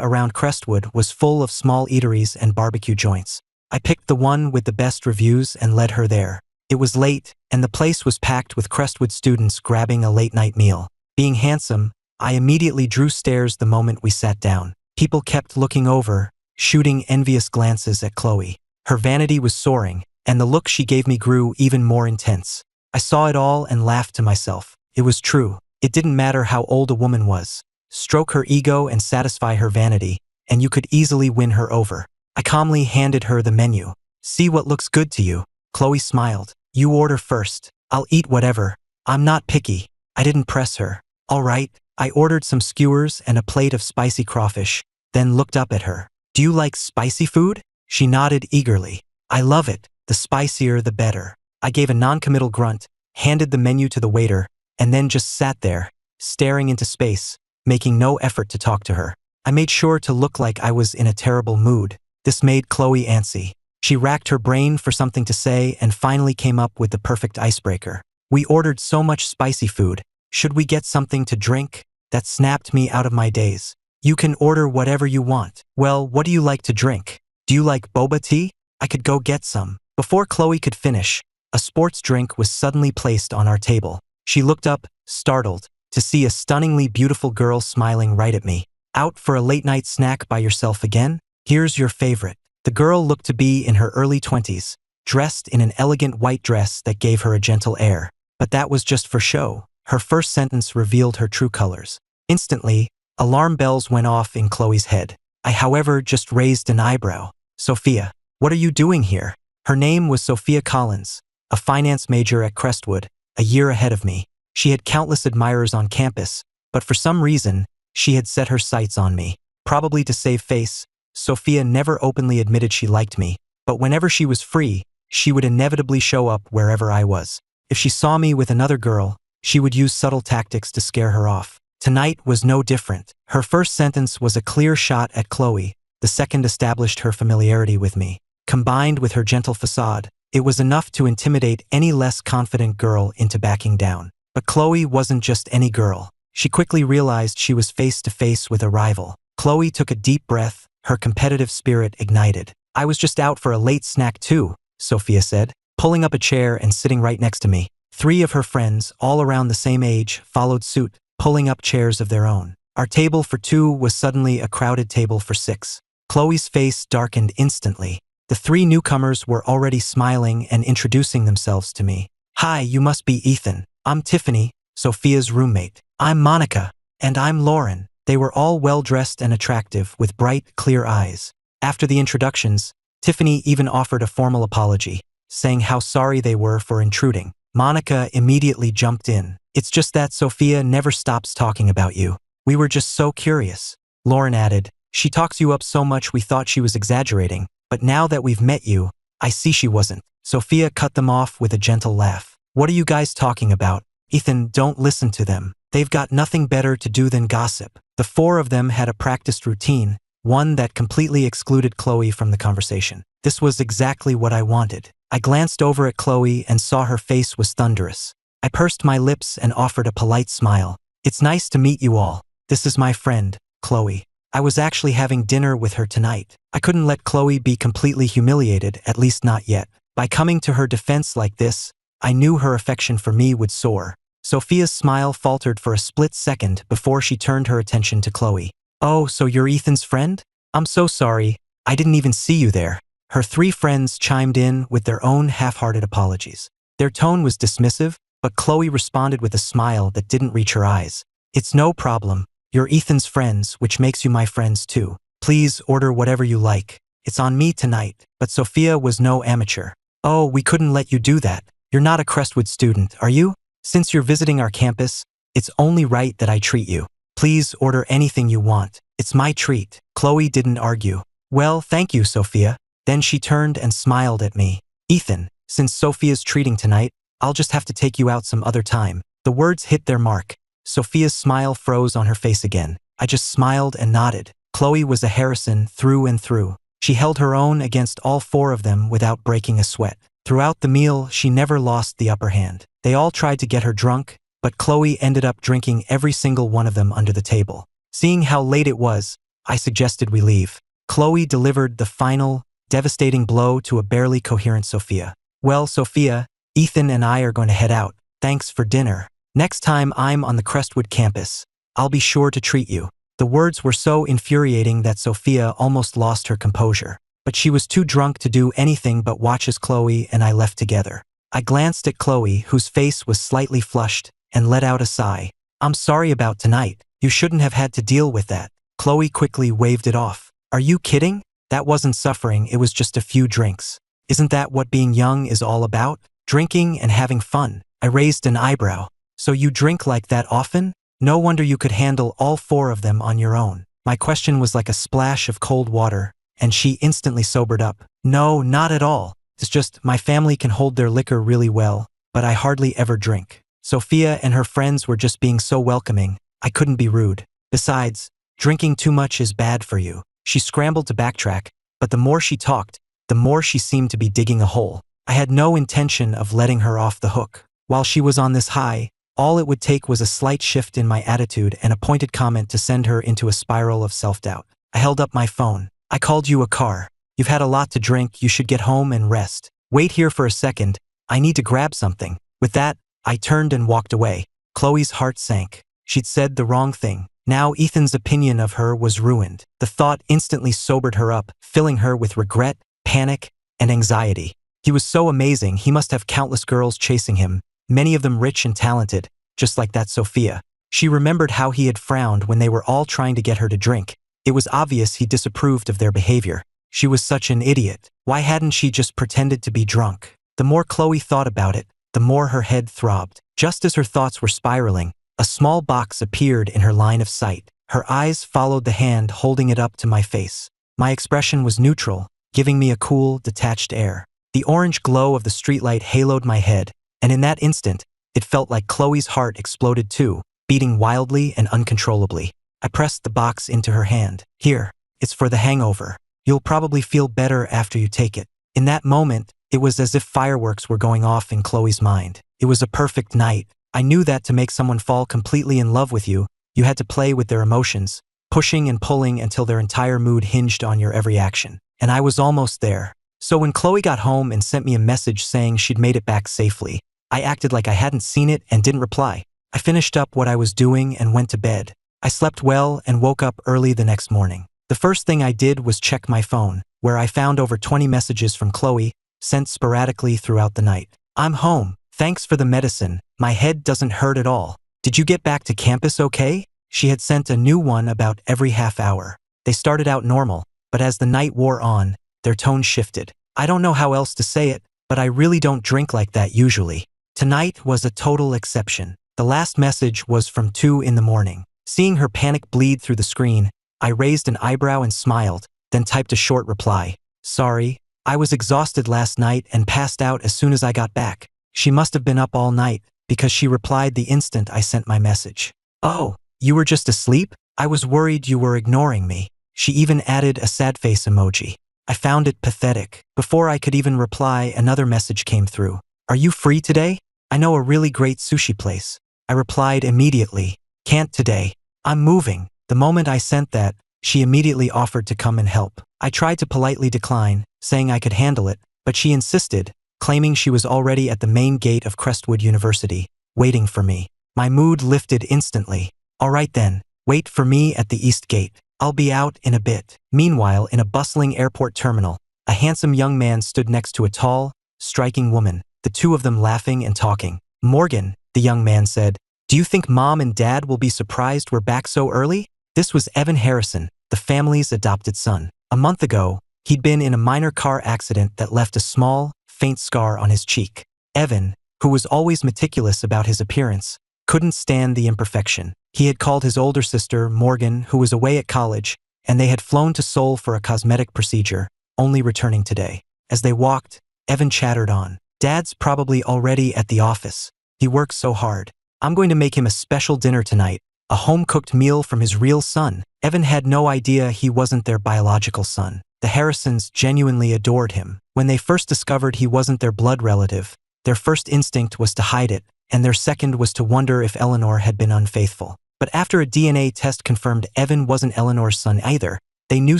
Speaker 1: around Crestwood was full of small eateries and barbecue joints. I picked the one with the best reviews and led her there. It was late, and the place was packed with Crestwood students grabbing a late-night meal. Being handsome, I immediately drew stares the moment we sat down. People kept looking over, shooting envious glances at Khloe. Her vanity was soaring, and the look she gave me grew even more intense. I saw it all and laughed to myself. It was true. It didn't matter how old a woman was. Stroke her ego and satisfy her vanity, and you could easily win her over. I calmly handed her the menu. See what looks good to you. Khloe smiled. You order first. I'll eat whatever. I'm not picky. I didn't press her. All right. I ordered some skewers and a plate of spicy crawfish, then looked up at her. Do you like spicy food? She nodded eagerly. I love it. The spicier the better. I gave a non-committal grunt, handed the menu to the waiter, and then just sat there, staring into space, making no effort to talk to her. I made sure to look like I was in a terrible mood. This made Khloe antsy. She racked her brain for something to say and finally came up with the perfect icebreaker. We ordered so much spicy food. Should we get something to drink? That snapped me out of my daze. You can order whatever you want. Well, what do you like to drink? Do you like boba tea? I could go get some. Before Khloe could finish, a sports drink was suddenly placed on our table. She looked up, startled, to see a stunningly beautiful girl smiling right at me. Out for a late-night snack by yourself again? Here's your favorite. The girl looked to be in her early 20s, dressed in an elegant white dress that gave her a gentle air. But that was just for show. Her first sentence revealed her true colors. Instantly, alarm bells went off in Khloe's head. I, however, just raised an eyebrow. Sophia, what are you doing here? Her name was Sophia Collins, a finance major at Crestwood, a year ahead of me. She had countless admirers on campus, but for some reason, she had set her sights on me. Probably to save face, Sophia never openly admitted she liked me, but whenever she was free, she would inevitably show up wherever I was. If she saw me with another girl, she would use subtle tactics to scare her off. Tonight was no different. Her first sentence was a clear shot at Khloe. The second established her familiarity with me. Combined with her gentle facade, it was enough to intimidate any less confident girl into backing down. But Khloe wasn't just any girl. She quickly realized she was face to face with a rival. Khloe took a deep breath, her competitive spirit ignited. I was just out for a late snack too, Sophia said, pulling up a chair and sitting right next to me. 3 of her friends, all around the same age, followed suit, pulling up chairs of their own. Our table for 2 was suddenly a crowded table for 6. Khloe's face darkened instantly. The 3 newcomers were already smiling and introducing themselves to me. Hi, you must be Ethan. I'm Tiffany, Sophia's roommate. I'm Monica. And I'm Lauren. They were all well-dressed and attractive, with bright, clear eyes. After the introductions, Tiffany even offered a formal apology, saying how sorry they were for intruding. Monica immediately jumped in. It's just that Sophia never stops talking about you. We were just so curious. Lauren added, she talks you up so much we thought she was exaggerating, but now that we've met you, I see she wasn't. Sophia cut them off with a gentle laugh. What are you guys talking about? Ethan, don't listen to them. They've got nothing better to do than gossip. The 4 of them had a practiced routine, one that completely excluded Khloe from the conversation. This was exactly what I wanted. I glanced over at Khloe and saw her face was thunderous. I pursed my lips and offered a polite smile. It's nice to meet you all. This is my friend, Khloe. I was actually having dinner with her tonight. I couldn't let Khloe be completely humiliated, at least not yet. By coming to her defense like this, I knew her affection for me would soar. Sophia's smile faltered for a split second before she turned her attention to Khloe. Oh, so you're Ethan's friend? I'm so sorry. I didn't even see you there. Her 3 friends chimed in with their own half-hearted apologies. Their tone was dismissive, but Khloe responded with a smile that didn't reach her eyes. It's no problem. You're Ethan's friends, which makes you my friends too. Please order whatever you like. It's on me tonight. But Sophia was no amateur. Oh, we couldn't let you do that. You're not a Crestwood student, are you? Since you're visiting our campus, it's only right that I treat you. Please order anything you want. It's my treat. Khloe didn't argue. Well, thank you, Sophia. Then she turned and smiled at me. Ethan, since Sophia's treating tonight, I'll just have to take you out some other time. The words hit their mark. Sophia's smile froze on her face again. I just smiled and nodded. Khloe was a Harrison through and through. She held her own against all 4 of them without breaking a sweat. Throughout the meal, she never lost the upper hand. They all tried to get her drunk, but Khloe ended up drinking every single one of them under the table. Seeing how late it was, I suggested we leave. Khloe delivered the final, devastating blow to a barely coherent Sophia. Well, Sophia, Ethan and I are going to head out. Thanks for dinner. Next time I'm on the Crestwood campus, I'll be sure to treat you. The words were so infuriating that Sophia almost lost her composure. But she was too drunk to do anything but watch as Khloe and I left together. I glanced at Khloe, whose face was slightly flushed, and let out a sigh. I'm sorry about tonight. You shouldn't have had to deal with that. Khloe quickly waved it off. Are you kidding? That wasn't suffering, it was just a few drinks. Isn't that what being young is all about? Drinking and having fun. I raised an eyebrow. So you drink like that often? No wonder you could handle all 4 of them on your own. My question was like a splash of cold water, and she instantly sobered up. No, not at all. It's just my family can hold their liquor really well, but I hardly ever drink. Sophia and her friends were just being so welcoming. I couldn't be rude. Besides, drinking too much is bad for you. She scrambled to backtrack, but the more she talked, the more she seemed to be digging a hole. I had no intention of letting her off the hook. While she was on this high, all it would take was a slight shift in my attitude and a pointed comment to send her into a spiral of self-doubt. I held up my phone. I called you a car. You've had a lot to drink, you should get home and rest. Wait here for a second, I need to grab something. With that, I turned and walked away. Khloe's heart sank. She'd said the wrong thing. Now Ethan's opinion of her was ruined. The thought instantly sobered her up, filling her with regret, panic, and anxiety. He was so amazing, he must have countless girls chasing him, many of them rich and talented, just like that Sophia. She remembered how he had frowned when they were all trying to get her to drink. It was obvious he disapproved of their behavior. She was such an idiot. Why hadn't she just pretended to be drunk? The more Khloe thought about it, the more her head throbbed. Just as her thoughts were spiraling, a small box appeared in her line of sight. Her eyes followed the hand holding it up to my face. My expression was neutral, giving me a cool, detached air. The orange glow of the streetlight haloed my head, and in that instant, it felt like Khloe's heart exploded too, beating wildly and uncontrollably. I pressed the box into her hand. Here, it's for the hangover. You'll probably feel better after you take it. In that moment, it was as if fireworks were going off in Khloe's mind. It was a perfect night. I knew that to make someone fall completely in love with you, you had to play with their emotions, pushing and pulling until their entire mood hinged on your every action. And I was almost there. So when Khloe got home and sent me a message saying she'd made it back safely, I acted like I hadn't seen it and didn't reply. I finished up what I was doing and went to bed. I slept well and woke up early the next morning. The first thing I did was check my phone, where I found over 20 messages from Khloe, sent sporadically throughout the night. I'm home. Thanks for the medicine. My head doesn't hurt at all. Did you get back to campus okay? She had sent a new one about every half hour. They started out normal, but as the night wore on, their tone shifted. I don't know how else to say it, but I really don't drink like that usually. Tonight was a total exception. The last message was from 2 in the morning. Seeing her panic bleed through the screen, I raised an eyebrow and smiled, then typed a short reply. Sorry, I was exhausted last night and passed out as soon as I got back. She must have been up all night, because she replied the instant I sent my message. Oh, you were just asleep? I was worried you were ignoring me. She even added a sad face emoji. I found it pathetic. Before I could even reply, another message came through. Are you free today? I know a really great sushi place. I replied immediately. Can't today. I'm moving. The moment I sent that, she immediately offered to come and help. I tried to politely decline, saying I could handle it, but she insisted, claiming she was already at the main gate of Crestwood University, waiting for me. My mood lifted instantly. All right then, wait for me at the East Gate. I'll be out in a bit. Meanwhile, in a bustling airport terminal, a handsome young man stood next to a tall, striking woman, the two of them laughing and talking. Morgan, the young man said, do you think Mom and Dad will be surprised we're back so early? This was Evan Harrison, the family's adopted son. A month ago, he'd been in a minor car accident that left a small, faint scar on his cheek. Evan, who was always meticulous about his appearance, couldn't stand the imperfection. He had called his older sister, Morgan, who was away at college, and they had flown to Seoul for a cosmetic procedure, only returning today. As they walked, Evan chattered on. Dad's probably already at the office. He works so hard. I'm going to make him a special dinner tonight, a home-cooked meal from his real son. Evan had no idea he wasn't their biological son. The Harrisons genuinely adored him. When they first discovered he wasn't their blood relative, Their first instinct was to hide it, and their second was to wonder if Eleanor had been unfaithful. But after a DNA test confirmed Evan wasn't Eleanor's son either, they knew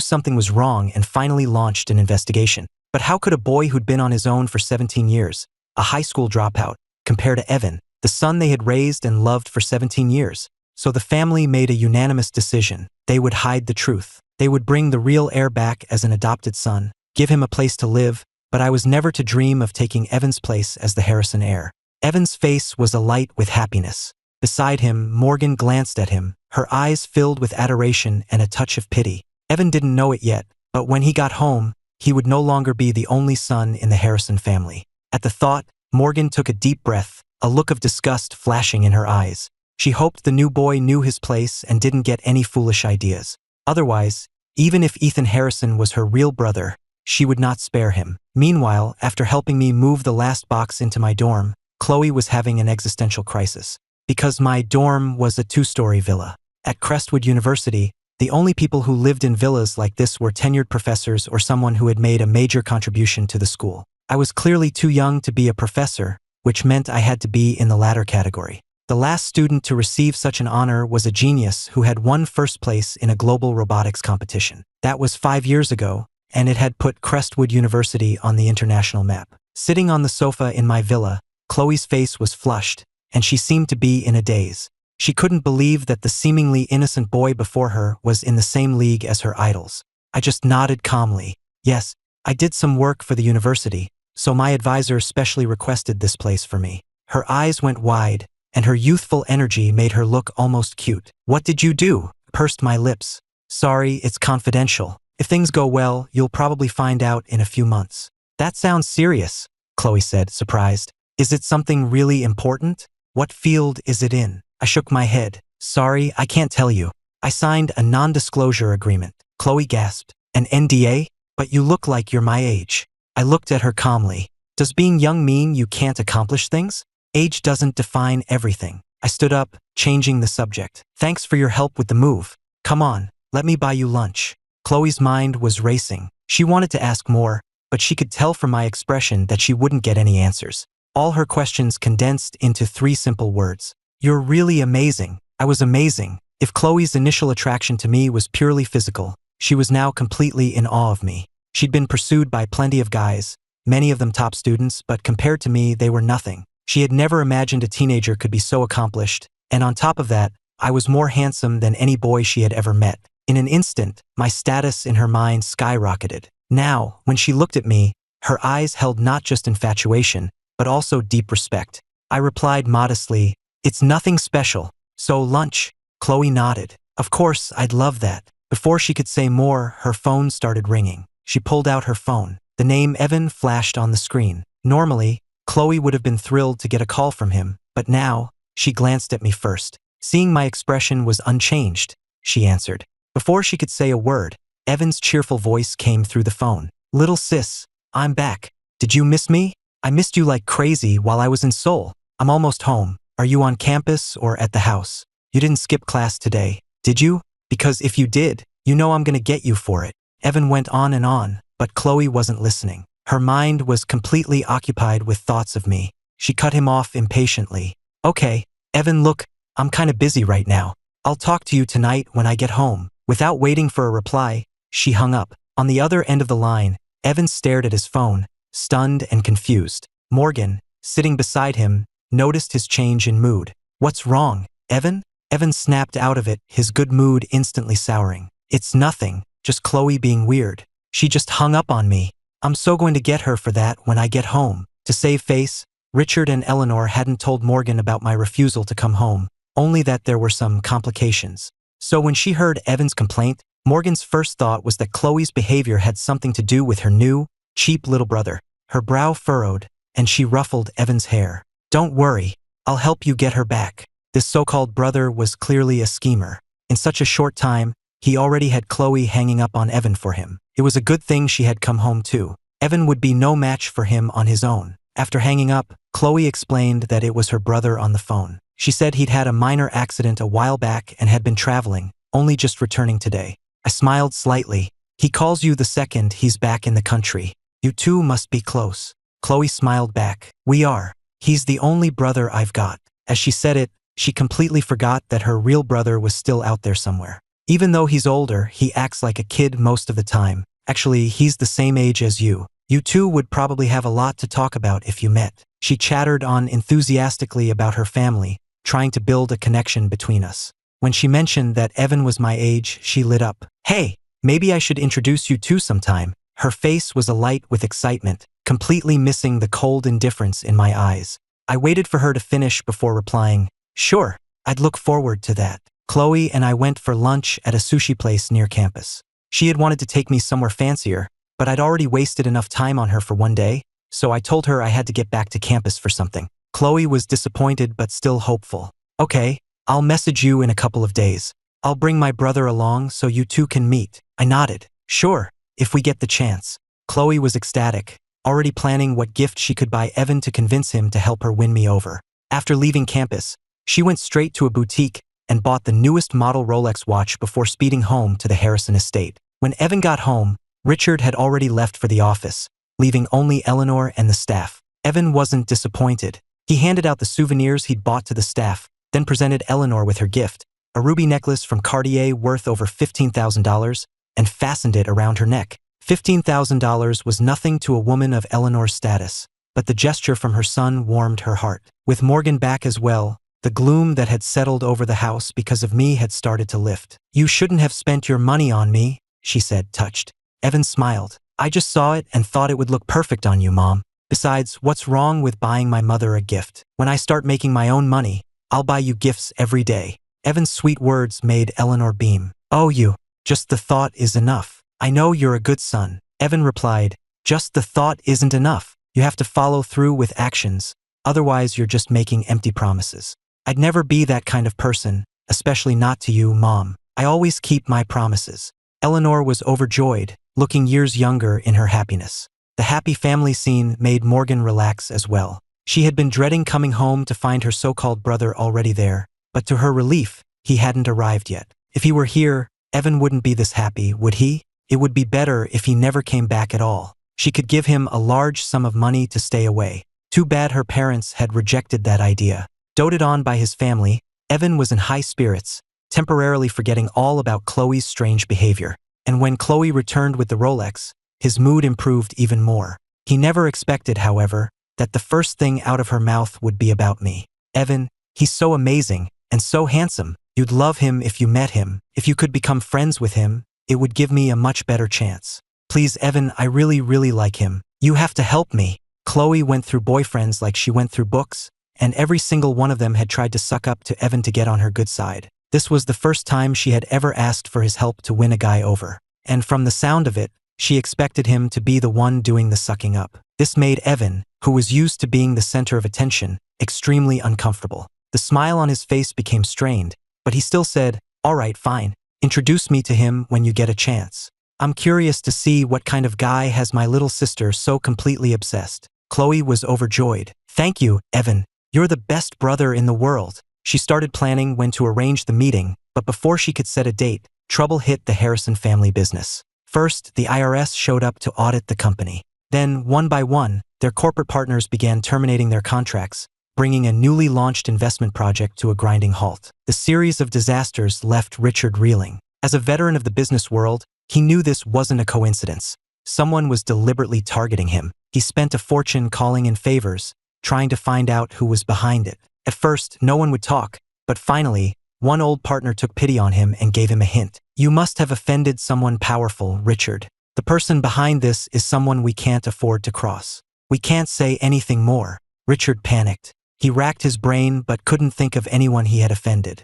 Speaker 1: something was wrong and finally launched an investigation. But how could a boy who'd been on his own for 17 years, a high school dropout, compare to Evan, the son they had raised and loved for 17 years? So the family made a unanimous decision. They would hide the truth. They would bring the real heir back as an adopted son, give him a place to live, but I was never to dream of taking Evan's place as the Harrison heir. Evan's face was alight with happiness. Beside him, Morgan glanced at him, her eyes filled with adoration and a touch of pity. Evan didn't know it yet, but when he got home, he would no longer be the only son in the Harrison family. At the thought, Morgan took a deep breath, a look of disgust flashing in her eyes. She hoped the new boy knew his place and didn't get any foolish ideas. Otherwise, even if Ethan Harrison was her real brother, she would not spare him. Meanwhile, after helping me move the last box into my dorm, Khloe was having an existential crisis. Because my dorm was a 2-story villa. At Crestwood University, the only people who lived in villas like this were tenured professors or someone who had made a major contribution to the school. I was clearly too young to be a professor, which meant I had to be in the latter category. The last student to receive such an honor was a genius who had won first place in a global robotics competition. That was 5 years ago, and it had put Crestwood University on the international map. Sitting on the sofa in my villa, Khloe's face was flushed, and she seemed to be in a daze. She couldn't believe that the seemingly innocent boy before her was in the same league as her idols. I just nodded calmly. Yes, I did some work for the university, so my advisor specially requested this place for me. Her eyes went wide, and her youthful energy made her look almost cute. What did you do? Pursed my lips. Sorry, it's confidential. If things go well, you'll probably find out in a few months. That sounds serious, Khloe said, surprised. Is it something really important? What field is it in? I shook my head. Sorry, I can't tell you. I signed a non-disclosure agreement. Khloe gasped. An NDA? But you look like you're my age. I looked at her calmly. Does being young mean you can't accomplish things? Age doesn't define everything. I stood up, changing the subject. Thanks for your help with the move. Come on, let me buy you lunch. Khloe's mind was racing. She wanted to ask more, but she could tell from my expression that she wouldn't get any answers. All her questions condensed into 3 simple words. You're really amazing. I was amazing. If Khloe's initial attraction to me was purely physical, she was now completely in awe of me. She'd been pursued by plenty of guys, many of them top students, but compared to me, they were nothing. She had never imagined a teenager could be so accomplished, and on top of that, I was more handsome than any boy she had ever met. In an instant, my status in her mind skyrocketed. Now, when she looked at me, her eyes held not just infatuation, but also deep respect. I replied modestly, "It's nothing special. So lunch?" Khloe nodded. Of course, I'd love that. Before she could say more, her phone started ringing. She pulled out her phone. The name Evan flashed on the screen. Normally, Khloe would have been thrilled to get a call from him, but now, she glanced at me first. Seeing my expression was unchanged, she answered. Before she could say a word, Evan's cheerful voice came through the phone. "Little sis, I'm back. Did you miss me? I missed you like crazy while I was in Seoul. I'm almost home. Are you on campus or at the house? You didn't skip class today, did you? Because if you did, you know I'm gonna get you for it." Evan went on, but Khloe wasn't listening. Her mind was completely occupied with thoughts of me. She cut him off impatiently. "Okay, Evan, look, I'm kinda busy right now. I'll talk to you tonight when I get home." Without waiting for a reply, she hung up. On the other end of the line, Evan stared at his phone, stunned and confused. Morgan, sitting beside him, noticed his change in mood. "What's wrong, Evan?" Evan snapped out of it, his good mood instantly souring. "It's nothing, just Khloe being weird. She just hung up on me. I'm so going to get her for that when I get home." To save face, Richard and Eleanor hadn't told Morgan about my refusal to come home, only that there were some complications. So when she heard Evan's complaint, Morgan's first thought was that Khloe's behavior had something to do with her new, cheap little brother. Her brow furrowed, and she ruffled Evan's hair. "Don't worry, I'll help you get her back." This so-called brother was clearly a schemer. In such a short time, he already had Khloe hanging up on Evan for him. It was a good thing she had come home too. Evan would be no match for him on his own. After hanging up, Khloe explained that it was her brother on the phone. She said he'd had a minor accident a while back and had been traveling, only just returning today. I smiled slightly. "He calls you the second he's back in the country. You two must be close." Khloe smiled back. We are. He's the only brother I've got. As she said it, she completely forgot that her real brother was still out there somewhere. Even though he's older, he acts like a kid most of the time. Actually, he's the same age as you. You two would probably have a lot to talk about if you met. She chattered on enthusiastically about her family, trying to build a connection between us. When she mentioned that Evan was my age, she lit up. Hey, maybe I should introduce you two sometime. Her face was alight with excitement, completely missing the cold indifference in my eyes. I waited for her to finish before replying, sure, I'd look forward to that. Khloe and I went for lunch at a sushi place near campus. She had wanted to take me somewhere fancier, but I'd already wasted enough time on her for one day, so I told her I had to get back to campus for something. Khloe was disappointed but still hopeful. Okay, I'll message you in a couple of days. I'll bring my brother along so you two can meet. I nodded. Sure, if we get the chance. Khloe was ecstatic, already planning what gift she could buy Evan to convince him to help her win me over. After leaving campus, she went straight to a boutique and bought the newest model Rolex watch before speeding home to the Harrison estate. When Evan got home, Richard had already left for the office, leaving only Eleanor and the staff. Evan wasn't disappointed. He handed out the souvenirs he'd bought to the staff, then presented Eleanor with her gift, a ruby necklace from Cartier worth over $15,000, and fastened it around her neck. $15,000 was nothing to a woman of Eleanor's status, but the gesture from her son warmed her heart. With Morgan back as well, the gloom that had settled over the house because of me had started to lift. You shouldn't have spent your money on me, she said, touched. Evan smiled. I just saw it and thought it would look perfect on you, Mom. Besides, what's wrong with buying my mother a gift? When I start making my own money, I'll buy you gifts every day. Evan's sweet words made Eleanor beam. Oh, you. Just the thought is enough. I know you're a good son. Evan replied, just the thought isn't enough. You have to follow through with actions. Otherwise, you're just making empty promises. I'd never be that kind of person, especially not to you, Mom. I always keep my promises. Eleanor was overjoyed, looking years younger in her happiness. The happy family scene made Morgan relax as well. She had been dreading coming home to find her so-called brother already there, but to her relief, he hadn't arrived yet. If he were here, Evan wouldn't be this happy, would he? It would be better if he never came back at all. She could give him a large sum of money to stay away. Too bad her parents had rejected that idea. Doted on by his family, Evan was in high spirits, temporarily forgetting all about Khloe's strange behavior. And when Khloe returned with the Rolex, his mood improved even more. He never expected, however, that the first thing out of her mouth would be about me. Evan, he's so amazing and so handsome. You'd love him if you met him. If you could become friends with him, it would give me a much better chance. Please, Evan, I really like him. You have to help me. Khloe went through boyfriends like she went through books, and every single one of them had tried to suck up to Evan to get on her good side. This was the first time she had ever asked for his help to win a guy over. And from the sound of it, she expected him to be the one doing the sucking up. This made Evan, who was used to being the center of attention, extremely uncomfortable. The smile on his face became strained, but he still said, all right, fine. Introduce me to him when you get a chance. I'm curious to see what kind of guy has my little sister so completely obsessed. Khloe was overjoyed. Thank you, Evan. You're the best brother in the world. She started planning when to arrange the meeting, but before she could set a date, trouble hit the Harrison family business. First, the Heiress showed up to audit the company. Then, one by one, their corporate partners began terminating their contracts, bringing a newly launched investment project to a grinding halt. The series of disasters left Richard reeling. As a veteran of the business world, he knew this wasn't a coincidence. Someone was deliberately targeting him. He spent a fortune calling in favors, trying to find out who was behind it. At first, no one would talk, but finally, one old partner took pity on him and gave him a hint. You must have offended someone powerful, Richard. The person behind this is someone we can't afford to cross. We can't say anything more. Richard panicked. He racked his brain but couldn't think of anyone he had offended.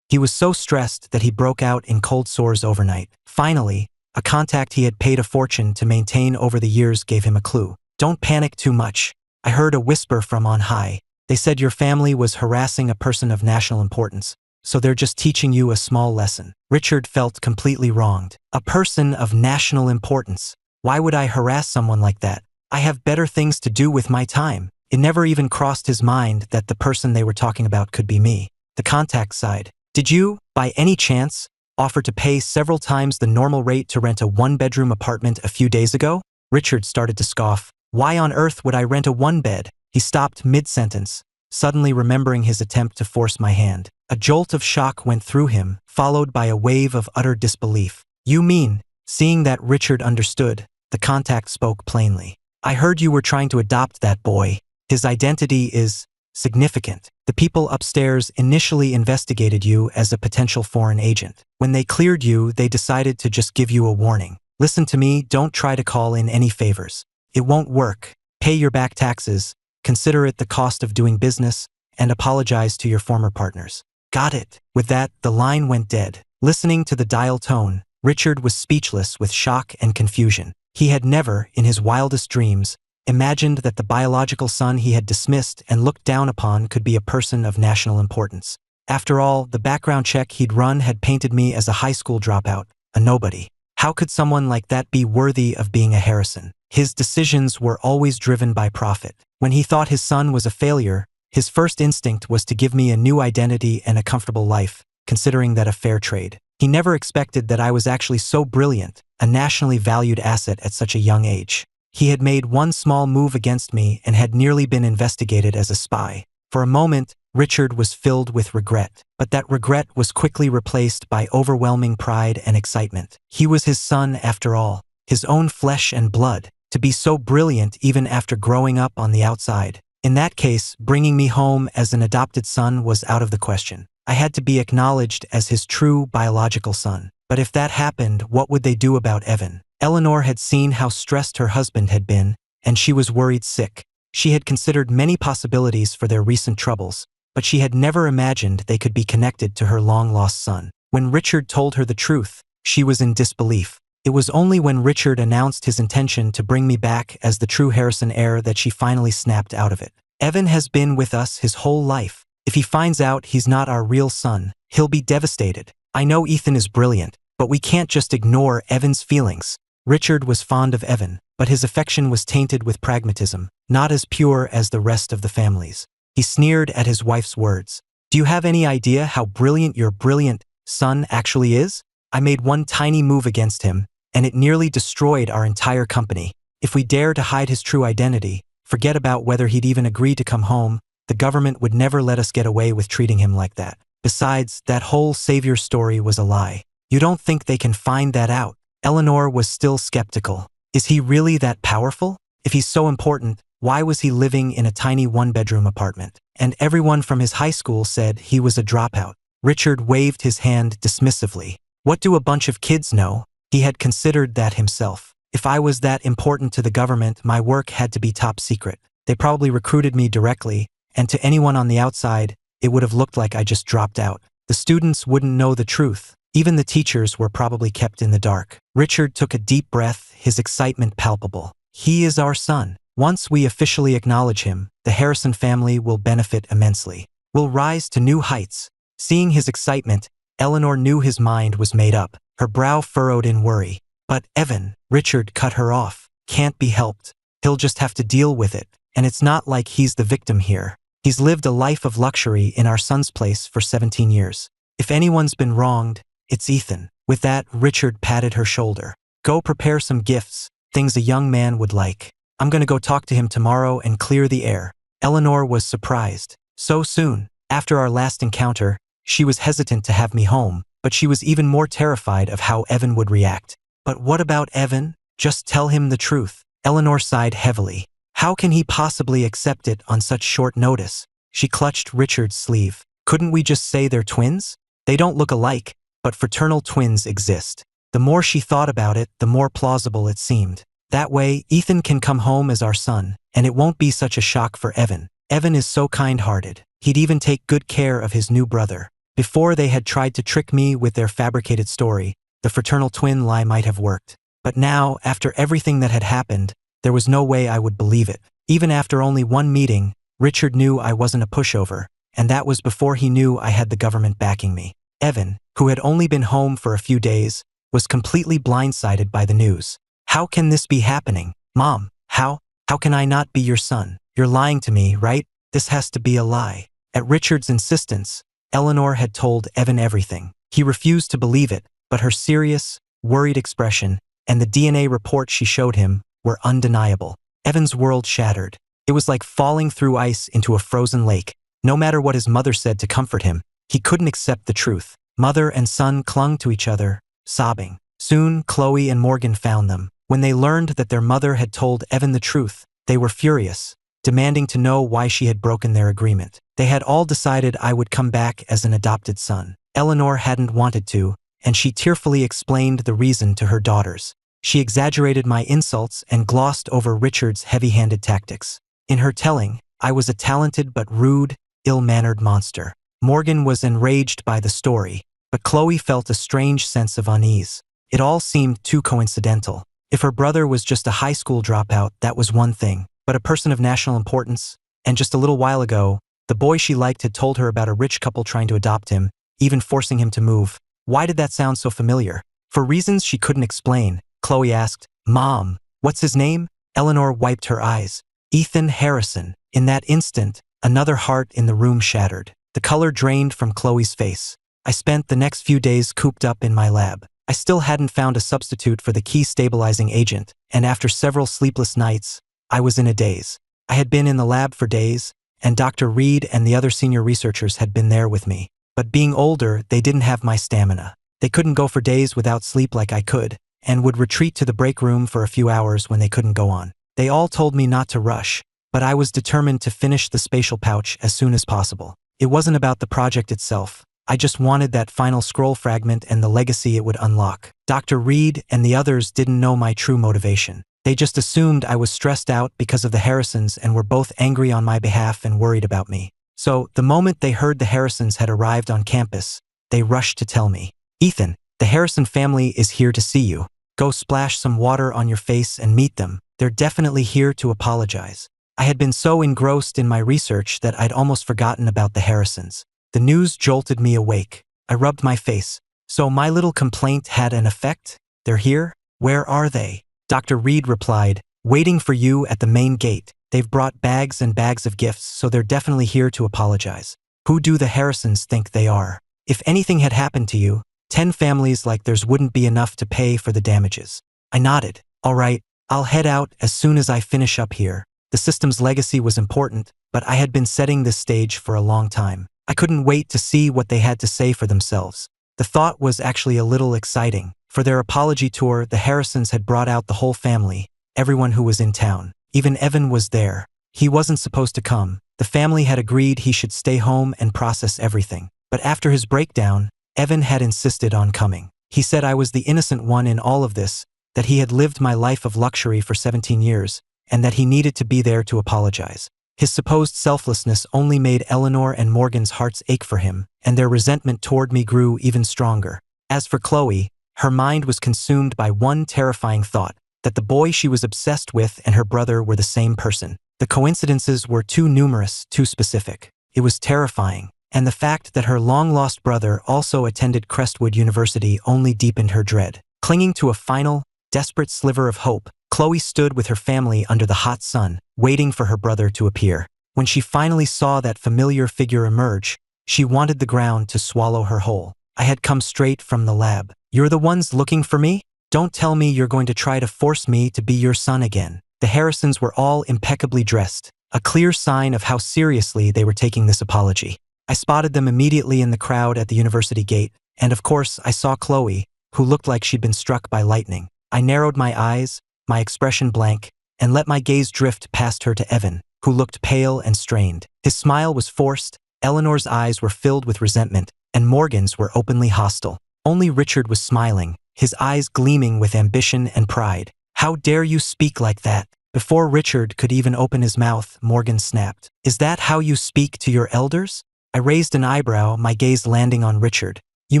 Speaker 1: He was so stressed that he broke out in cold sores overnight. Finally, a contact he had paid a fortune to maintain over the years gave him a clue. Don't panic too much. I heard a whisper from on high. They said your family was harassing a person of national importance, so they're just teaching you a small lesson. Richard felt completely wronged. A person of national importance. Why would I harass someone like that? I have better things to do with my time. It never even crossed his mind that the person they were talking about could be me. The contact sighed. Did you, by any chance, offer to pay several times the normal rate to rent a one-bedroom apartment a few days ago? Richard started to scoff. Why on earth would I rent a one-bed? He stopped mid-sentence, suddenly remembering his attempt to force my hand. A jolt of shock went through him, followed by a wave of utter disbelief. You mean? Seeing that Richard understood, the contact spoke plainly. I heard you were trying to adopt that boy. His identity is significant. The people upstairs initially investigated you as a potential foreign agent. When they cleared you, they decided to just give you a warning. Listen to me, don't try to call in any favors. It won't work. Pay your back taxes, consider it the cost of doing business, and apologize to your former partners. Got it. With that, the line went dead. Listening to the dial tone, Richard was speechless with shock and confusion. He had never, in his wildest dreams, imagined that the biological son he had dismissed and looked down upon could be a person of national importance. After all, the background check he'd run had painted me as a high school dropout, a nobody. How could someone like that be worthy of being a Harrison? His decisions were always driven by profit. When he thought his son was a failure, his first instinct was to give me a new identity and a comfortable life, considering that a fair trade. He never expected that I was actually so brilliant, a nationally valued asset at such a young age. He had made one small move against me and had nearly been investigated as a spy. For a moment, Richard was filled with regret, but that regret was quickly replaced by overwhelming pride and excitement. He was his son after all, his own flesh and blood, to be so brilliant even after growing up on the outside. In that case, bringing me home as an adopted son was out of the question. I had to be acknowledged as his true biological son. But if that happened, what would they do about Evan? Eleanor had seen how stressed her husband had been, and she was worried sick. She had considered many possibilities for their recent troubles, but she had never imagined they could be connected to her long-lost son. When Richard told her the truth, she was in disbelief. It was only when Richard announced his intention to bring me back as the true Harrison heir that she finally snapped out of it. Evan has been with us his whole life. If he finds out he's not our real son, he'll be devastated. I know Ethan is brilliant, but we can't just ignore Evan's feelings. Richard was fond of Evan, but his affection was tainted with pragmatism, not as pure as the rest of the family's. He sneered at his wife's words. Do you have any idea how brilliant your brilliant son actually is? I made one tiny move against him, and it nearly destroyed our entire company. If we dare to hide his true identity, forget about whether he'd even agree to come home, the government would never let us get away with treating him like that. Besides, that whole savior story was a lie. You don't think they can find that out? Eleanor was still skeptical. Is he really that powerful? If he's so important, why was he living in a tiny one-bedroom apartment? And everyone from his high school said he was a dropout. Richard waved his hand dismissively. What do a bunch of kids know? He had considered that himself. If I was that important to the government, my work had to be top secret. They probably recruited me directly, and to anyone on the outside, it would have looked like I just dropped out. The students wouldn't know the truth. Even the teachers were probably kept in the dark. Richard took a deep breath, his excitement palpable. He is our son. Once we officially acknowledge him, the Harrison family will benefit immensely. We'll rise to new heights. Seeing his excitement, Eleanor knew his mind was made up, her brow furrowed in worry. But Evan, Richard cut her off. Can't be helped. He'll just have to deal with it. And it's not like he's the victim here. He's lived a life of luxury in our son's place for 17 years. If anyone's been wronged, it's Ethan. With that, Richard patted her shoulder. Go prepare some gifts, things a young man would like. I'm gonna go talk to him tomorrow and clear the air. Eleanor was surprised. So soon. After our last encounter, she was hesitant to have me home, but she was even more terrified of how Evan would react. But what about Evan? Just tell him the truth. Eleanor sighed heavily. How can he possibly accept it on such short notice? She clutched Richard's sleeve. Couldn't we just say they're twins? They don't look alike, but fraternal twins exist. The more she thought about it, the more plausible it seemed. That way, Ethan can come home as our son, and it won't be such a shock for Evan. Evan is so kind-hearted. He'd even take good care of his new brother. Before they had tried to trick me with their fabricated story, the fraternal twin lie might have worked. But now, after everything that had happened, there was no way I would believe it. Even after only one meeting, Richard knew I wasn't a pushover, and that was before he knew I had the government backing me. Evan, who had only been home for a few days, was completely blindsided by the news. How can this be happening? Mom, how can I not be your son? You're lying to me, right? This has to be a lie. At Richard's insistence, Eleanor had told Evan everything. He refused to believe it, but her serious, worried expression and the DNA report she showed him were undeniable. Evan's world shattered. It was like falling through ice into a frozen lake. No matter what his mother said to comfort him, he couldn't accept the truth. Mother and son clung to each other, sobbing. Soon, Khloe and Morgan found them. When they learned that their mother had told Evan the truth, they were furious, demanding to know why she had broken their agreement. They had all decided I would come back as an adopted son. Eleanor hadn't wanted to, and she tearfully explained the reason to her daughters. She exaggerated my insults and glossed over Richard's heavy-handed tactics. In her telling, I was a talented but rude, ill-mannered monster. Morgan was enraged by the story, but Khloe felt a strange sense of unease. It all seemed too coincidental. If her brother was just a high school dropout, that was one thing, but a person of national importance, and just a little while ago, the boy she liked had told her about a rich couple trying to adopt him, even forcing him to move. Why did that sound so familiar? For reasons she couldn't explain, Khloe asked, "Mom, what's his name?" Eleanor wiped her eyes. "Ethan Harrison." In that instant, another heart in the room shattered. The color drained from Khloe's face. I spent the next few days cooped up in my lab. I still hadn't found a substitute for the key stabilizing agent, and after several sleepless nights, I was in a daze. I had been in the lab for days, and Dr. Reed and the other senior researchers had been there with me. But being older, they didn't have my stamina. They couldn't go for days without sleep like I could, and would retreat to the break room for a few hours when they couldn't go on. They all told me not to rush, but I was determined to finish the spatial pouch as soon as possible. It wasn't about the project itself. I just wanted that final scroll fragment and the legacy it would unlock. Dr. Reed and the others didn't know my true motivation. They just assumed I was stressed out because of the Harrisons and were both angry on my behalf and worried about me. So, the moment they heard the Harrisons had arrived on campus, they rushed to tell me, "Ethan, the Harrison family is here to see you. Go splash some water on your face and meet them. They're definitely here to apologize." I had been so engrossed in my research that I'd almost forgotten about the Harrisons. The news jolted me awake. I rubbed my face. So my little complaint had an effect? They're here? Where are they? Dr. Reed replied, "Waiting for you at the main gate. They've brought bags and bags of gifts, so they're definitely here to apologize." Who do the Harrisons think they are? If anything had happened to you, 10 families like theirs wouldn't be enough to pay for the damages. I nodded. All right, I'll head out as soon as I finish up here. The system's legacy was important, but I had been setting this stage for a long time. I couldn't wait to see what they had to say for themselves. The thought was actually a little exciting. For their apology tour, the Harrisons had brought out the whole family, everyone who was in town. Even Evan was there. He wasn't supposed to come. The family had agreed he should stay home and process everything. But after his breakdown, Evan had insisted on coming. He said I was the innocent one in all of this, that he had lived my life of luxury for 17 years, and that he needed to be there to apologize. His supposed selflessness only made Eleanor and Morgan's hearts ache for him, and their resentment toward me grew even stronger. As for Khloe, her mind was consumed by one terrifying thought, that the boy she was obsessed with and her brother were the same person. The coincidences were too numerous, too specific. It was terrifying, and the fact that her long-lost brother also attended Crestwood University only deepened her dread. Clinging to a final, desperate sliver of hope, Khloe stood with her family under the hot sun, waiting for her brother to appear. When she finally saw that familiar figure emerge, she wanted the ground to swallow her whole. I had come straight from the lab. "You're the ones looking for me? Don't tell me you're going to try to force me to be your son again." The Harrisons were all impeccably dressed, a clear sign of how seriously they were taking this apology. I spotted them immediately in the crowd at the university gate, and of course I saw Khloe, who looked like she'd been struck by lightning. I narrowed my eyes, my expression blank, and let my gaze drift past her to Evan, who looked pale and strained. His smile was forced, Eleanor's eyes were filled with resentment, and Morgan's were openly hostile. Only Richard was smiling, his eyes gleaming with ambition and pride. "How dare you speak like that?" Before Richard could even open his mouth, Morgan snapped. "Is that how you speak to your elders?" I raised an eyebrow, my gaze landing on Richard. "You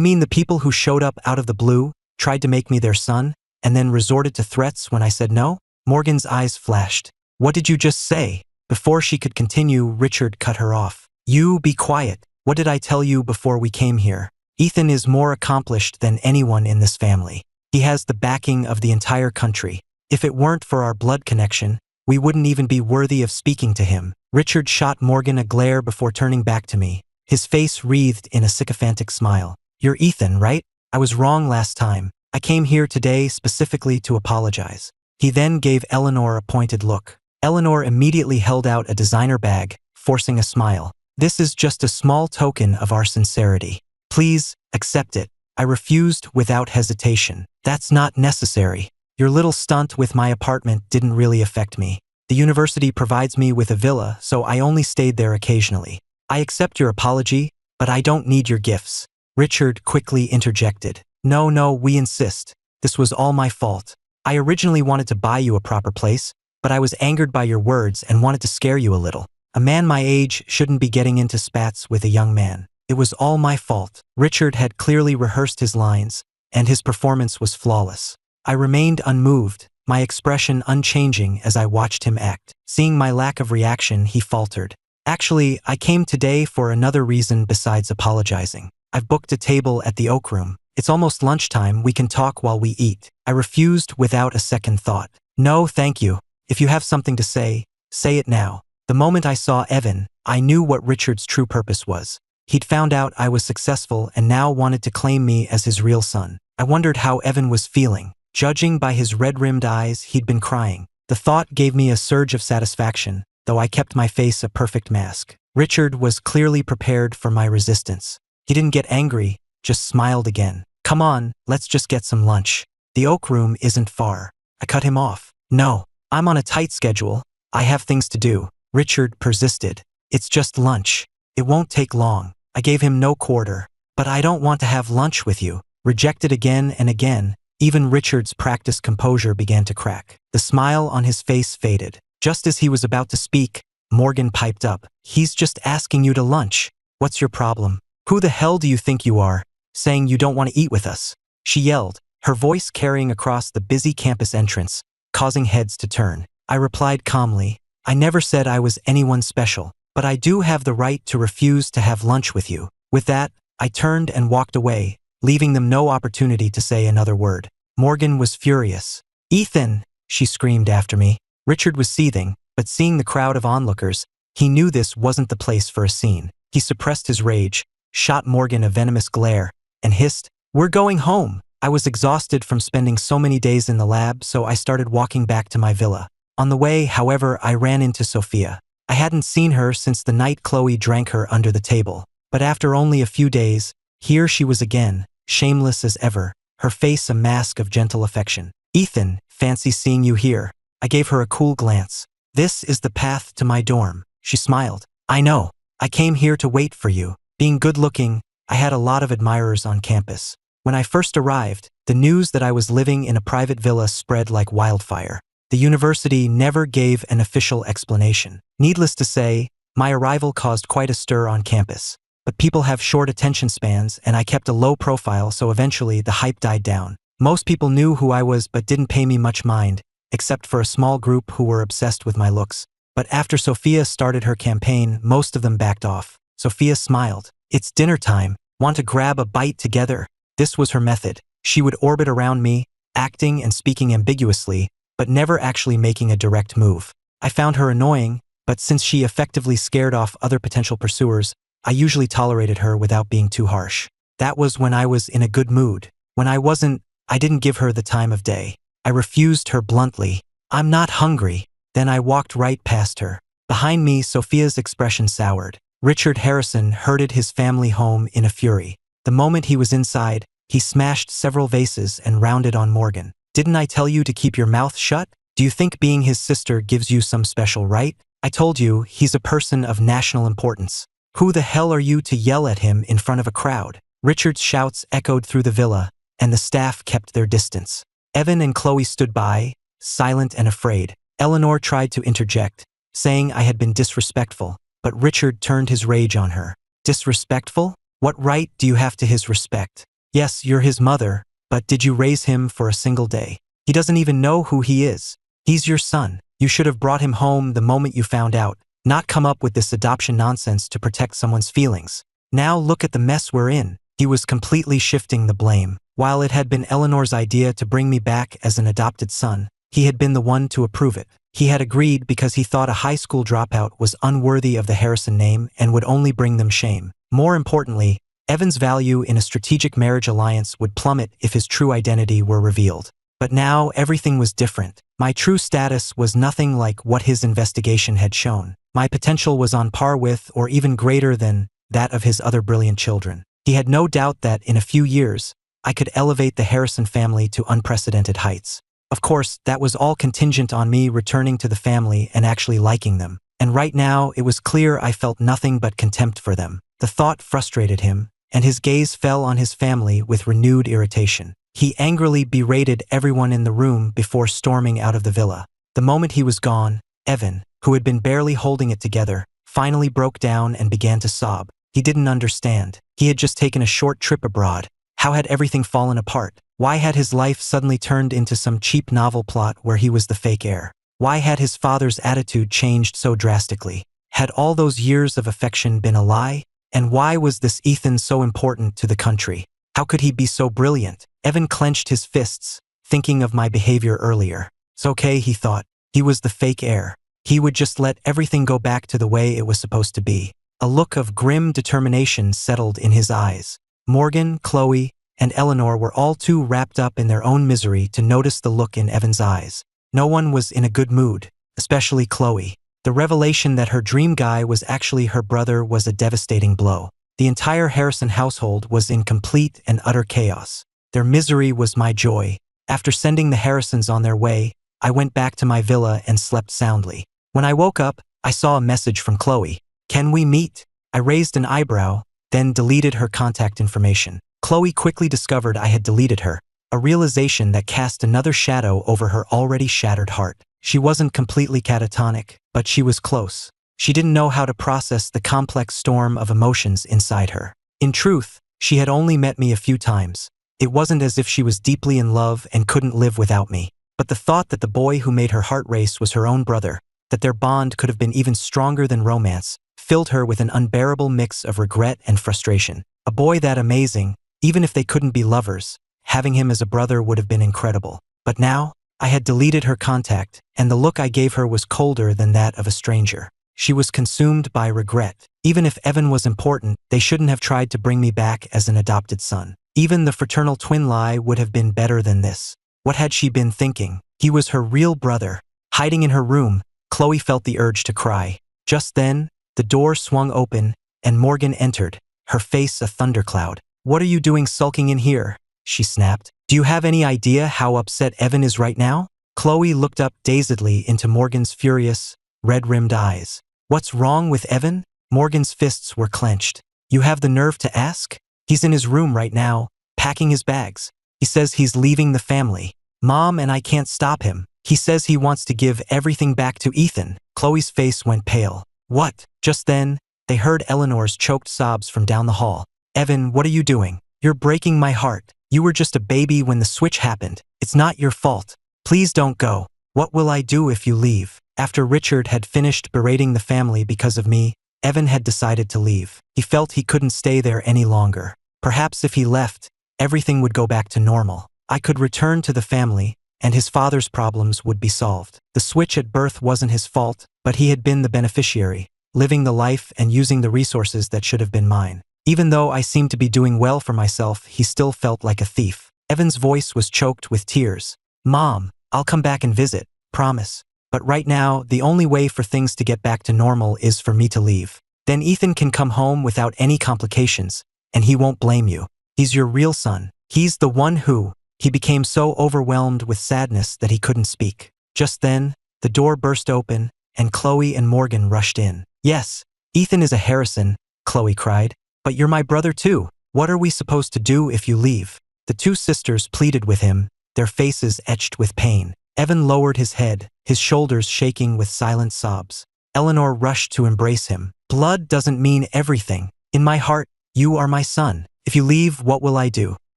Speaker 1: mean the people who showed up out of the blue, tried to make me their son, and then resorted to threats when I said no?" Morgan's eyes flashed. "What did you just say?" Before she could continue, Richard cut her off. "You be quiet. What did I tell you before we came here? Ethan is more accomplished than anyone in this family. He has the backing of the entire country. If it weren't for our blood connection, we wouldn't even be worthy of speaking to him." Richard shot Morgan a glare before turning back to me, his face wreathed in a sycophantic smile. "You're Ethan, right? I was wrong last time. I came here today specifically to apologize." He then gave Eleanor a pointed look. Eleanor immediately held out a designer bag, forcing a smile. This is just a small token of our sincerity. Please, accept it. I refused without hesitation. That's not necessary. Your little stunt with my apartment didn't really affect me. The university provides me with a villa, so I only stayed there occasionally. I accept your apology, but I don't need your gifts. Richard quickly interjected. No, we insist. This was all my fault. I originally wanted to buy you a proper place, but I was angered by your words and wanted to scare you a little. A man my age shouldn't be getting into spats with a young man. It was all my fault. Richard had clearly rehearsed his lines, and his performance was flawless. I remained unmoved, my expression unchanging as I watched him act. Seeing my lack of reaction, he faltered. Actually, I came today for another reason besides apologizing. I've booked a table at the Oak Room. It's almost lunchtime, we can talk while we eat. I refused without a second thought. No, thank you. If you have something to say it now. The moment I saw Evan, I knew what Richard's true purpose was. He'd found out I was successful and now wanted to claim me as his real son. I wondered how Evan was feeling. Judging by his red-rimmed eyes, he'd been crying. The thought gave me a surge of satisfaction, though I kept my face a perfect mask. Richard was clearly prepared for my resistance. He didn't get angry, just smiled again. Come on, let's just get some lunch. The Oak Room isn't far. I cut him off. No, I'm on a tight schedule. I have things to do. Richard persisted. It's just lunch. It won't take long. I gave him no quarter. But I don't want to have lunch with you. Rejected again and again. Even Richard's practiced composure began to crack. The smile on his face faded. Just as he was about to speak, Morgan piped up. He's just asking you to lunch. What's your problem? Who the hell do you think you are, saying you don't want to eat with us? She yelled, her voice carrying across the busy campus entrance, causing heads to turn. I replied calmly, I never said I was anyone special, but I do have the right to refuse to have lunch with you. With that, I turned and walked away, leaving them no opportunity to say another word. Morgan was furious. Ethan, she screamed after me. Richard was seething, but seeing the crowd of onlookers, he knew this wasn't the place for a scene. He suppressed his rage, shot Morgan a venomous glare, and hissed, We're going home. I was exhausted from spending so many days in the lab, so I started walking back to my villa. On the way, however, I ran into Sophia. I hadn't seen her since the night Khloe drank her under the table. But after only a few days, here she was again, shameless as ever, her face a mask of gentle affection. Ethan, fancy seeing you here. I gave her a cool glance. This is the path to my dorm. She smiled. I know. I came here to wait for you. Being good-looking, I had a lot of admirers on campus. When I first arrived, the news that I was living in a private villa spread like wildfire. The university never gave an official explanation. Needless to say, my arrival caused quite a stir on campus. But people have short attention spans, and I kept a low profile, so eventually the hype died down. Most people knew who I was but didn't pay me much mind, except for a small group who were obsessed with my looks. But after Sophia started her campaign, most of them backed off. Sophia smiled. It's dinner time. Want to grab a bite together? This was her method. She would orbit around me, acting and speaking ambiguously, but never actually making a direct move. I found her annoying, but since she effectively scared off other potential pursuers, I usually tolerated her without being too harsh. That was when I was in a good mood. When I wasn't, I didn't give her the time of day. I refused her bluntly. I'm not hungry. Then I walked right past her. Behind me, Sophia's expression soured. Richard Harrison herded his family home in a fury. The moment he was inside, he smashed several vases and rounded on Morgan. Didn't I tell you to keep your mouth shut? Do you think being his sister gives you some special right? I told you, he's a person of national importance. Who the hell are you to yell at him in front of a crowd? Richard's shouts echoed through the villa, and the staff kept their distance. Evan and Khloe stood by, silent and afraid. Eleanor tried to interject, saying I had been disrespectful, but Richard turned his rage on her. Disrespectful? What right do you have to his respect? Yes, you're his mother, but did you raise him for a single day? He doesn't even know who he is. He's your son. You should have brought him home the moment you found out, not come up with this adoption nonsense to protect someone's feelings. Now look at the mess we're in. He was completely shifting the blame. While it had been Eleanor's idea to bring me back as an adopted son, he had been the one to approve it. He had agreed because he thought a high school dropout was unworthy of the Harrison name and would only bring them shame. More importantly, Evan's value in a strategic marriage alliance would plummet if his true identity were revealed. But now everything was different. My true status was nothing like what his investigation had shown. My potential was on par with, or even greater than, that of his other brilliant children. He had no doubt that, in a few years, I could elevate the Harrison family to unprecedented heights. Of course, that was all contingent on me returning to the family and actually liking them. And right now, it was clear I felt nothing but contempt for them. The thought frustrated him, and his gaze fell on his family with renewed irritation. He angrily berated everyone in the room before storming out of the villa. The moment he was gone, Evan, who had been barely holding it together, finally broke down and began to sob. He didn't understand. He had just taken a short trip abroad. How had everything fallen apart? Why had his life suddenly turned into some cheap novel plot where he was the fake heir? Why had his father's attitude changed so drastically? Had all those years of affection been a lie? And why was this Ethan so important to the country? How could he be so brilliant? Evan clenched his fists, thinking of my behavior earlier. It's okay, he thought. He was the fake heir. He would just let everything go back to the way it was supposed to be. A look of grim determination settled in his eyes. Morgan, Khloe, and Eleanor were all too wrapped up in their own misery to notice the look in Evan's eyes. No one was in a good mood, especially Khloe. The revelation that her dream guy was actually her brother was a devastating blow. The entire Harrison household was in complete and utter chaos. Their misery was my joy. After sending the Harrisons on their way, I went back to my villa and slept soundly. When I woke up, I saw a message from Khloe. "Can we meet?" I raised an eyebrow, then deleted her contact information. Khloe quickly discovered I had deleted her, a realization that cast another shadow over her already shattered heart. She wasn't completely catatonic, but she was close. She didn't know how to process the complex storm of emotions inside her. In truth, she had only met me a few times. It wasn't as if she was deeply in love and couldn't live without me. But the thought that the boy who made her heart race was her own brother, that their bond could have been even stronger than romance, filled her with an unbearable mix of regret and frustration. A boy that amazing, even if they couldn't be lovers, having him as a brother would have been incredible. But now, I had deleted her contact, and the look I gave her was colder than that of a stranger. She was consumed by regret. Even if Evan was important, they shouldn't have tried to bring me back as an adopted son. Even the fraternal twin lie would have been better than this. What had she been thinking? He was her real brother. Hiding in her room, Khloe felt the urge to cry. Just then, the door swung open, and Morgan entered, her face a thundercloud. "What are you doing sulking in here?" she snapped. "Do you have any idea how upset Evan is right now?" Khloe looked up dazedly into Morgan's furious, red-rimmed eyes. "What's wrong with Evan?" Morgan's fists were clenched. "You have the nerve to ask? He's in his room right now, packing his bags. He says he's leaving the family. Mom and I can't stop him. He says he wants to give everything back to Ethan." Khloe's face went pale. "What?" Just then, they heard Eleanor's choked sobs from down the hall. "Evan, what are you doing? You're breaking my heart. You were just a baby when the switch happened. It's not your fault. Please don't go. What will I do if you leave?" After Richard had finished berating the family because of me, Evan had decided to leave. He felt he couldn't stay there any longer. Perhaps if he left, everything would go back to normal. I could return to the family, and his father's problems would be solved. The switch at birth wasn't his fault, but he had been the beneficiary, living the life and using the resources that should have been mine. Even though I seemed to be doing well for myself, he still felt like a thief. Evan's voice was choked with tears. "Mom, I'll come back and visit, promise. But right now, the only way for things to get back to normal is for me to leave. Then Ethan can come home without any complications, and he won't blame you. He's your real son. He's the one who..." He became so overwhelmed with sadness that he couldn't speak. Just then, the door burst open, and Khloe and Morgan rushed in. "Yes, Ethan is a Harrison," Khloe cried. "But you're my brother too. What are we supposed to do if you leave?" The two sisters pleaded with him, their faces etched with pain. Evan lowered his head, his shoulders shaking with silent sobs. Eleanor rushed to embrace him. "Blood doesn't mean everything. In my heart, you are my son. If you leave, what will I do?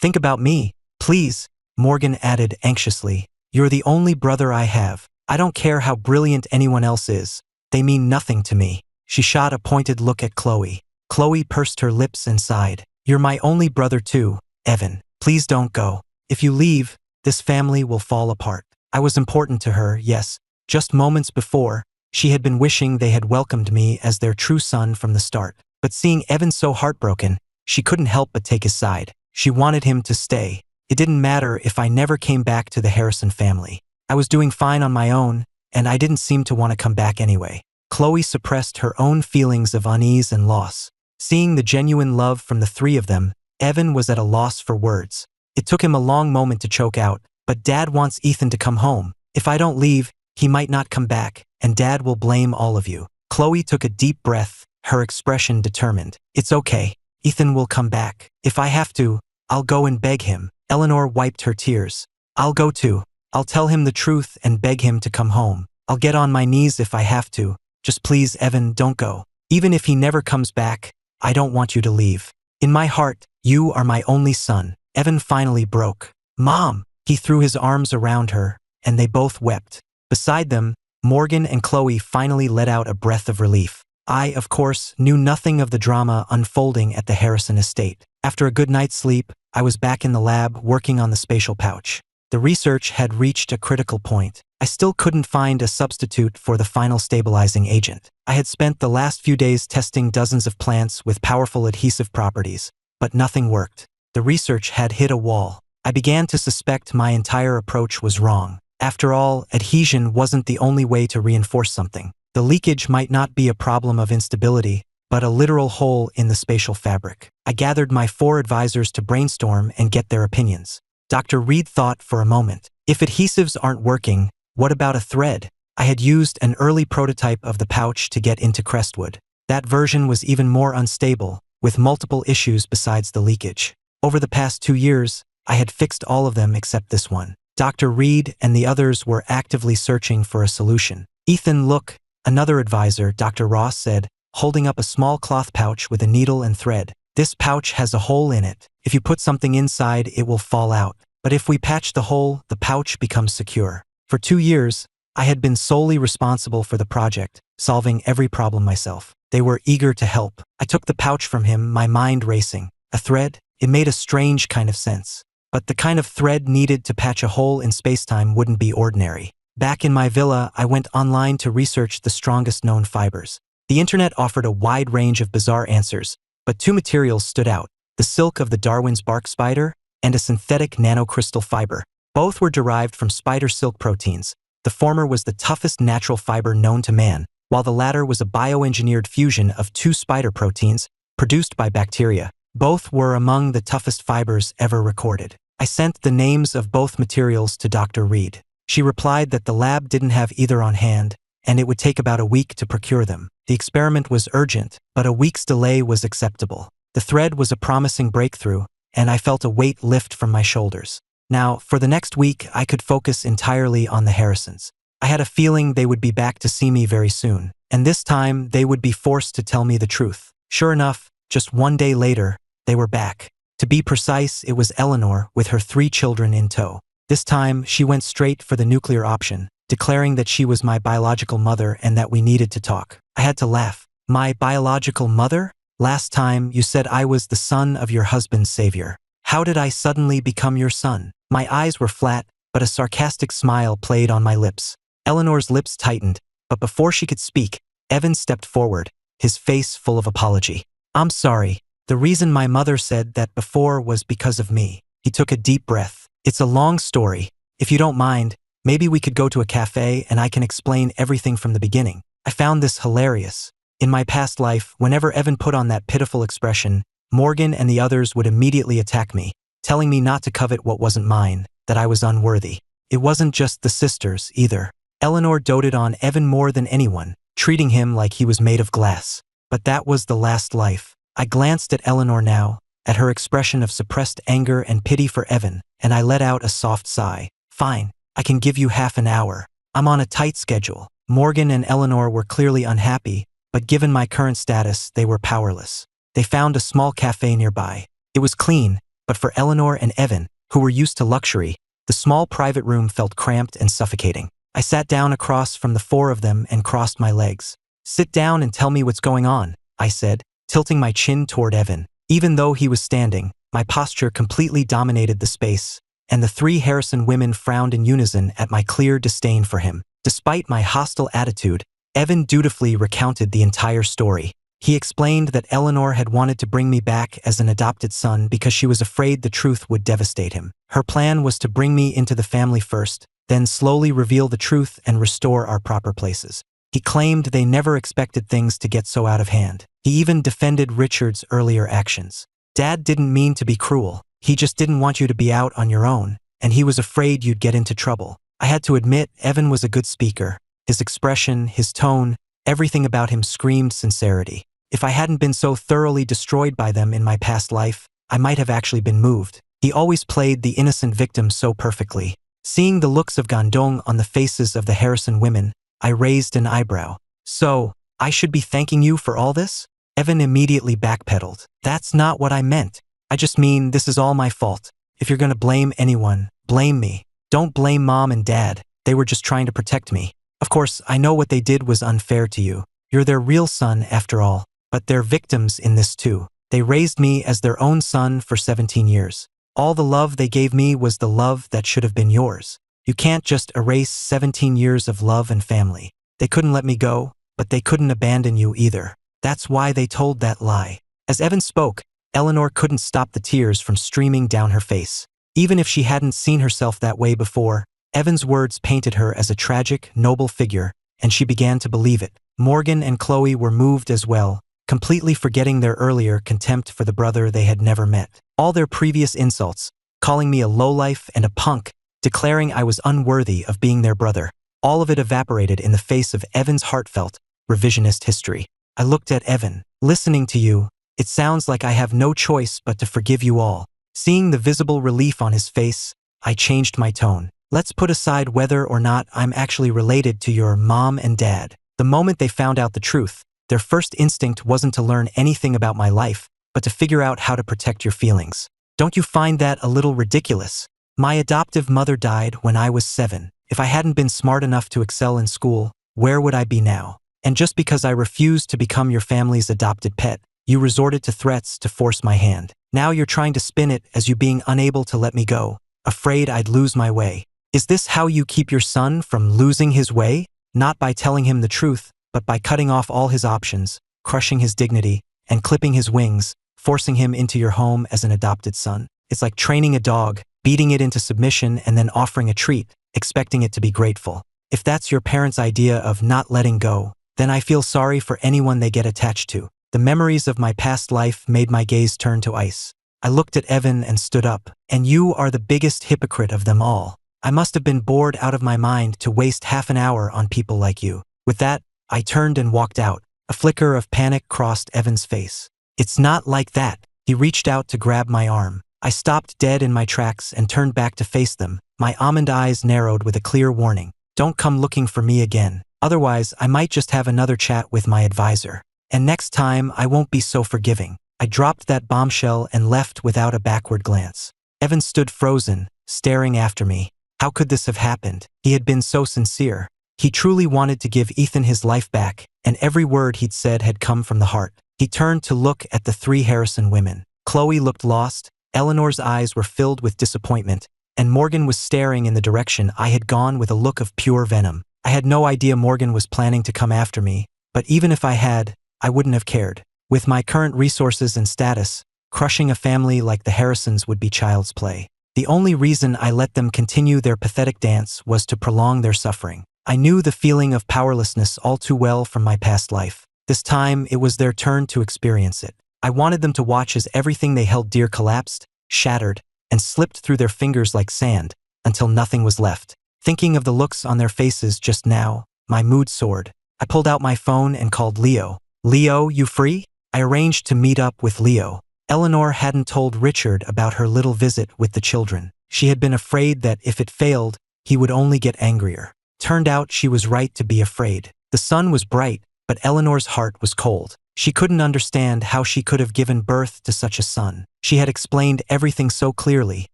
Speaker 1: Think about me, please," Morgan added anxiously. "You're the only brother I have. I don't care how brilliant anyone else is. They mean nothing to me." She shot a pointed look at Khloe. Khloe pursed her lips and sighed. "You're my only brother too, Evan. Please don't go. If you leave, this family will fall apart." I was important to her, yes. Just moments before, she had been wishing they had welcomed me as their true son from the start. But seeing Evan so heartbroken, she couldn't help but take his side. She wanted him to stay. It didn't matter if I never came back to the Harrison family. I was doing fine on my own, and I didn't seem to want to come back anyway. Khloe suppressed her own feelings of unease and loss. Seeing the genuine love from the three of them, Evan was at a loss for words. It took him a long moment to choke out, "But Dad wants Ethan to come home. If I don't leave, he might not come back, and Dad will blame all of you." Khloe took a deep breath, her expression determined. "It's okay. Ethan will come back. If I have to, I'll go and beg him." Eleanor wiped her tears. "I'll go too. I'll tell him the truth and beg him to come home. I'll get on my knees if I have to. Just please, Evan, don't go. Even if he never comes back, I don't want you to leave. In my heart, you are my only son." Evan finally broke. "Mom!" He threw his arms around her, and they both wept. Beside them, Morgan and Khloe finally let out a breath of relief. I, of course, knew nothing of the drama unfolding at the Harrison estate. After a good night's sleep, I was back in the lab working on the spatial pouch. The research had reached a critical point. I still couldn't find a substitute for the final stabilizing agent. I had spent the last few days testing dozens of plants with powerful adhesive properties, but nothing worked. The research had hit a wall. I began to suspect my entire approach was wrong. After all, adhesion wasn't the only way to reinforce something. The leakage might not be a problem of instability, but a literal hole in the spatial fabric. I gathered my 4 advisors to brainstorm and get their opinions. Dr. Reed thought for a moment. If adhesives aren't working, what about a thread? I had used an early prototype of the pouch to get into Crestwood. That version was even more unstable, with multiple issues besides the leakage. Over the past 2 years, I had fixed all of them except this one. Dr. Reed and the others were actively searching for a solution. "Ethan, look," another advisor, Dr. Ross, said, holding up a small cloth pouch with a needle and thread. "This pouch has a hole in it. If you put something inside, it will fall out. But if we patch the hole, the pouch becomes secure." For 2 years, I had been solely responsible for the project, solving every problem myself. They were eager to help. I took the pouch from him, my mind racing. A thread? It made a strange kind of sense. But the kind of thread needed to patch a hole in spacetime wouldn't be ordinary. Back in my villa, I went online to research the strongest known fibers. The internet offered a wide range of bizarre answers, but 2 materials stood out: the silk of the Darwin's bark spider and a synthetic nanocrystal fiber. Both were derived from spider silk proteins. The former was the toughest natural fiber known to man, while the latter was a bioengineered fusion of 2 spider proteins produced by bacteria. Both were among the toughest fibers ever recorded. I sent the names of both materials to Dr. Reed. She replied that the lab didn't have either on hand, and it would take about a week to procure them. The experiment was urgent, but a week's delay was acceptable. The thread was a promising breakthrough, and I felt a weight lift from my shoulders. Now, for the next week, I could focus entirely on the Harrisons. I had a feeling they would be back to see me very soon, and this time they would be forced to tell me the truth. Sure enough, just 1 day later, they were back. To be precise, it was Eleanor with her 3 children in tow. This time, she went straight for the nuclear option, declaring that she was my biological mother and that we needed to talk. I had to laugh. "My biological mother? Last time, you said I was the son of your husband's savior. How did I suddenly become your son?" My eyes were flat, but a sarcastic smile played on my lips. Eleanor's lips tightened, but before she could speak, Evan stepped forward, his face full of apology. "I'm sorry. The reason my mother said that before was because of me." He took a deep breath. "It's a long story. If you don't mind, maybe we could go to a cafe and I can explain everything from the beginning." I found this hilarious. In my past life, whenever Evan put on that pitiful expression, Morgan and the others would immediately attack me, telling me not to covet what wasn't mine, that I was unworthy. It wasn't just the sisters, either. Eleanor doted on Evan more than anyone, treating him like he was made of glass. But that was the last life. I glanced at Eleanor now, at her expression of suppressed anger and pity for Evan, and I let out a soft sigh. "Fine, I can give you half an hour. I'm on a tight schedule." Morgan and Eleanor were clearly unhappy, but given my current status, they were powerless. They found a small cafe nearby. It was clean, but for Eleanor and Evan, who were used to luxury, the small private room felt cramped and suffocating. I sat down across from the 4 of them and crossed my legs. "Sit down and tell me what's going on," I said, tilting my chin toward Evan. Even though he was standing, my posture completely dominated the space, and the 3 Harrison women frowned in unison at my clear disdain for him. Despite my hostile attitude, Evan dutifully recounted the entire story. He explained that Eleanor had wanted to bring me back as an adopted son because she was afraid the truth would devastate him. Her plan was to bring me into the family first, then slowly reveal the truth and restore our proper places. He claimed they never expected things to get so out of hand. He even defended Richard's earlier actions. Dad didn't mean to be cruel. He just didn't want you to be out on your own, and he was afraid you'd get into trouble. I had to admit, Evan was a good speaker. His expression, his tone, everything about him screamed sincerity. If I hadn't been so thoroughly destroyed by them in my past life, I might have actually been moved. He always played the innocent victim so perfectly. Seeing the looks of Gandong on the faces of the Harrison women, I raised an eyebrow. So, I should be thanking you for all this? Evan immediately backpedaled. That's not what I meant. I just mean this is all my fault. If you're gonna blame anyone, blame me. Don't blame Mom and Dad. They were just trying to protect me. Of course, I know what they did was unfair to you. You're their real son after all. But they're victims in this too. They raised me as their own son for 17 years. All the love they gave me was the love that should have been yours. You can't just erase 17 years of love and family. They couldn't let me go, but they couldn't abandon you either. That's why they told that lie. As Evan spoke, Eleanor couldn't stop the tears from streaming down her face. Even if she hadn't seen herself that way before, Evan's words painted her as a tragic, noble figure, and she began to believe it. Morgan and Khloe were moved as well, completely forgetting their earlier contempt for the brother they had never met. All their previous insults, calling me a lowlife and a punk, declaring I was unworthy of being their brother, all of it evaporated in the face of Evan's heartfelt, revisionist history. I looked at Evan. Listening to you, it sounds like I have no choice but to forgive you all. Seeing the visible relief on his face, I changed my tone. Let's put aside whether or not I'm actually related to your mom and dad. The moment they found out the truth, their first instinct wasn't to learn anything about my life, but to figure out how to protect your feelings. Don't you find that a little ridiculous? My adoptive mother died when I was 7. If I hadn't been smart enough to excel in school, where would I be now? And just because I refused to become your family's adopted pet, you resorted to threats to force my hand. Now you're trying to spin it as you being unable to let me go, afraid I'd lose my way. Is this how you keep your son from losing his way? Not by telling him the truth, but by cutting off all his options, crushing his dignity, and clipping his wings, forcing him into your home as an adopted son. It's like training a dog, beating it into submission and then offering a treat, expecting it to be grateful. If that's your parents' idea of not letting go, then I feel sorry for anyone they get attached to. The memories of my past life made my gaze turn to ice. I looked at Evan and stood up. And you are the biggest hypocrite of them all. I must have been bored out of my mind to waste half an hour on people like you. With that, I turned and walked out. A flicker of panic crossed Evan's face. It's not like that. He reached out to grab my arm. I stopped dead in my tracks and turned back to face them. My almond eyes narrowed with a clear warning. Don't come looking for me again. Otherwise, I might just have another chat with my advisor. And next time, I won't be so forgiving. I dropped that bombshell and left without a backward glance. Evan stood frozen, staring after me. How could this have happened? He had been so sincere. He truly wanted to give Ethan his life back, and every word he'd said had come from the heart. He turned to look at the 3 Harrison women. Khloe looked lost, Eleanor's eyes were filled with disappointment, and Morgan was staring in the direction I had gone with a look of pure venom. I had no idea Morgan was planning to come after me, but even if I had, I wouldn't have cared. With my current resources and status, crushing a family like the Harrisons would be child's play. The only reason I let them continue their pathetic dance was to prolong their suffering. I knew the feeling of powerlessness all too well from my past life. This time, it was their turn to experience it. I wanted them to watch as everything they held dear collapsed, shattered, and slipped through their fingers like sand, until nothing was left. Thinking of the looks on their faces just now, my mood soared. I pulled out my phone and called Leo. Leo, you free? I arranged to meet up with Leo. Eleanor hadn't told Richard about her little visit with the children. She had been afraid that if it failed, he would only get angrier. Turned out she was right to be afraid. The sun was bright, but Eleanor's heart was cold. She couldn't understand how she could have given birth to such a son. She had explained everything so clearly,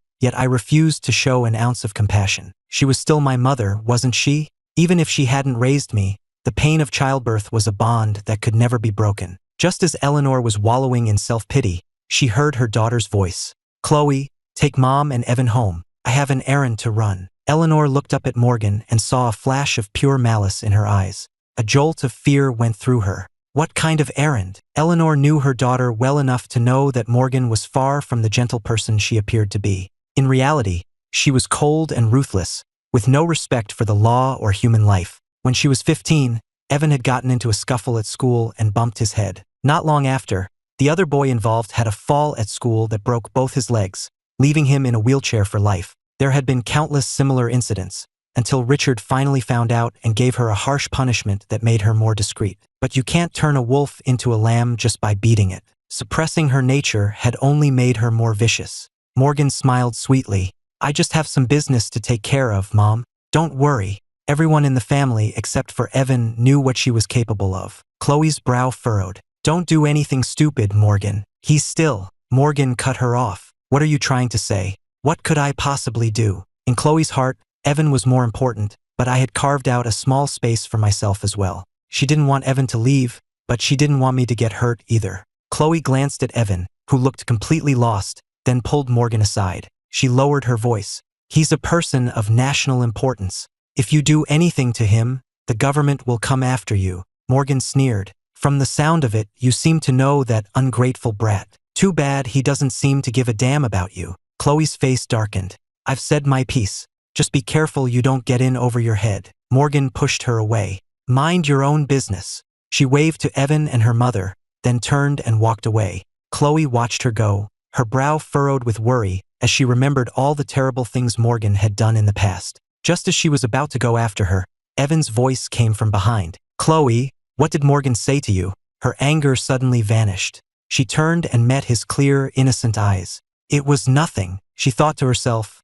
Speaker 1: yet I refused to show an ounce of compassion. She was still my mother, wasn't she? Even if she hadn't raised me, the pain of childbirth was a bond that could never be broken. Just as Eleanor was wallowing in self-pity, she heard her daughter's voice. Khloe, take Mom and Evan home. I have an errand to run. Eleanor looked up at Morgan and saw a flash of pure malice in her eyes. A jolt of fear went through her. What kind of errand? Eleanor knew her daughter well enough to know that Morgan was far from the gentle person she appeared to be. In reality, she was cold and ruthless, with no respect for the law or human life. When she was 15, Evan had gotten into a scuffle at school and bumped his head. Not long after, the other boy involved had a fall at school that broke both his legs, leaving him in a wheelchair for life. There had been countless similar incidents, until Richard finally found out and gave her a harsh punishment that made her more discreet. But you can't turn a wolf into a lamb just by beating it. Suppressing her nature had only made her more vicious. Morgan smiled sweetly. I just have some business to take care of, Mom. Don't worry. Everyone in the family except for Evan knew what she was capable of. Khloe's brow furrowed. Don't do anything stupid, Morgan. He's still. Morgan cut her off. What are you trying to say? What could I possibly do? In Khloe's heart, Evan was more important, but I had carved out a small space for myself as well. She didn't want Evan to leave, but she didn't want me to get hurt either. Khloe glanced at Evan, who looked completely lost, then pulled Morgan aside. She lowered her voice. He's a person of national importance. If you do anything to him, the government will come after you. Morgan sneered. From the sound of it, you seem to know that ungrateful brat. Too bad he doesn't seem to give a damn about you. Khloe's face darkened. I've said my piece. Just be careful you don't get in over your head. Morgan pushed her away. Mind your own business. She waved to Evan and her mother, then turned and walked away. Khloe watched her go, her brow furrowed with worry as she remembered all the terrible things Morgan had done in the past. Just as she was about to go after her, Evan's voice came from behind. Khloe, what did Morgan say to you? Her anger suddenly vanished. She turned and met his clear, innocent eyes. It was nothing, she thought to herself.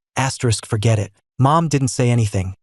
Speaker 1: Forget it. Mom didn't say anything.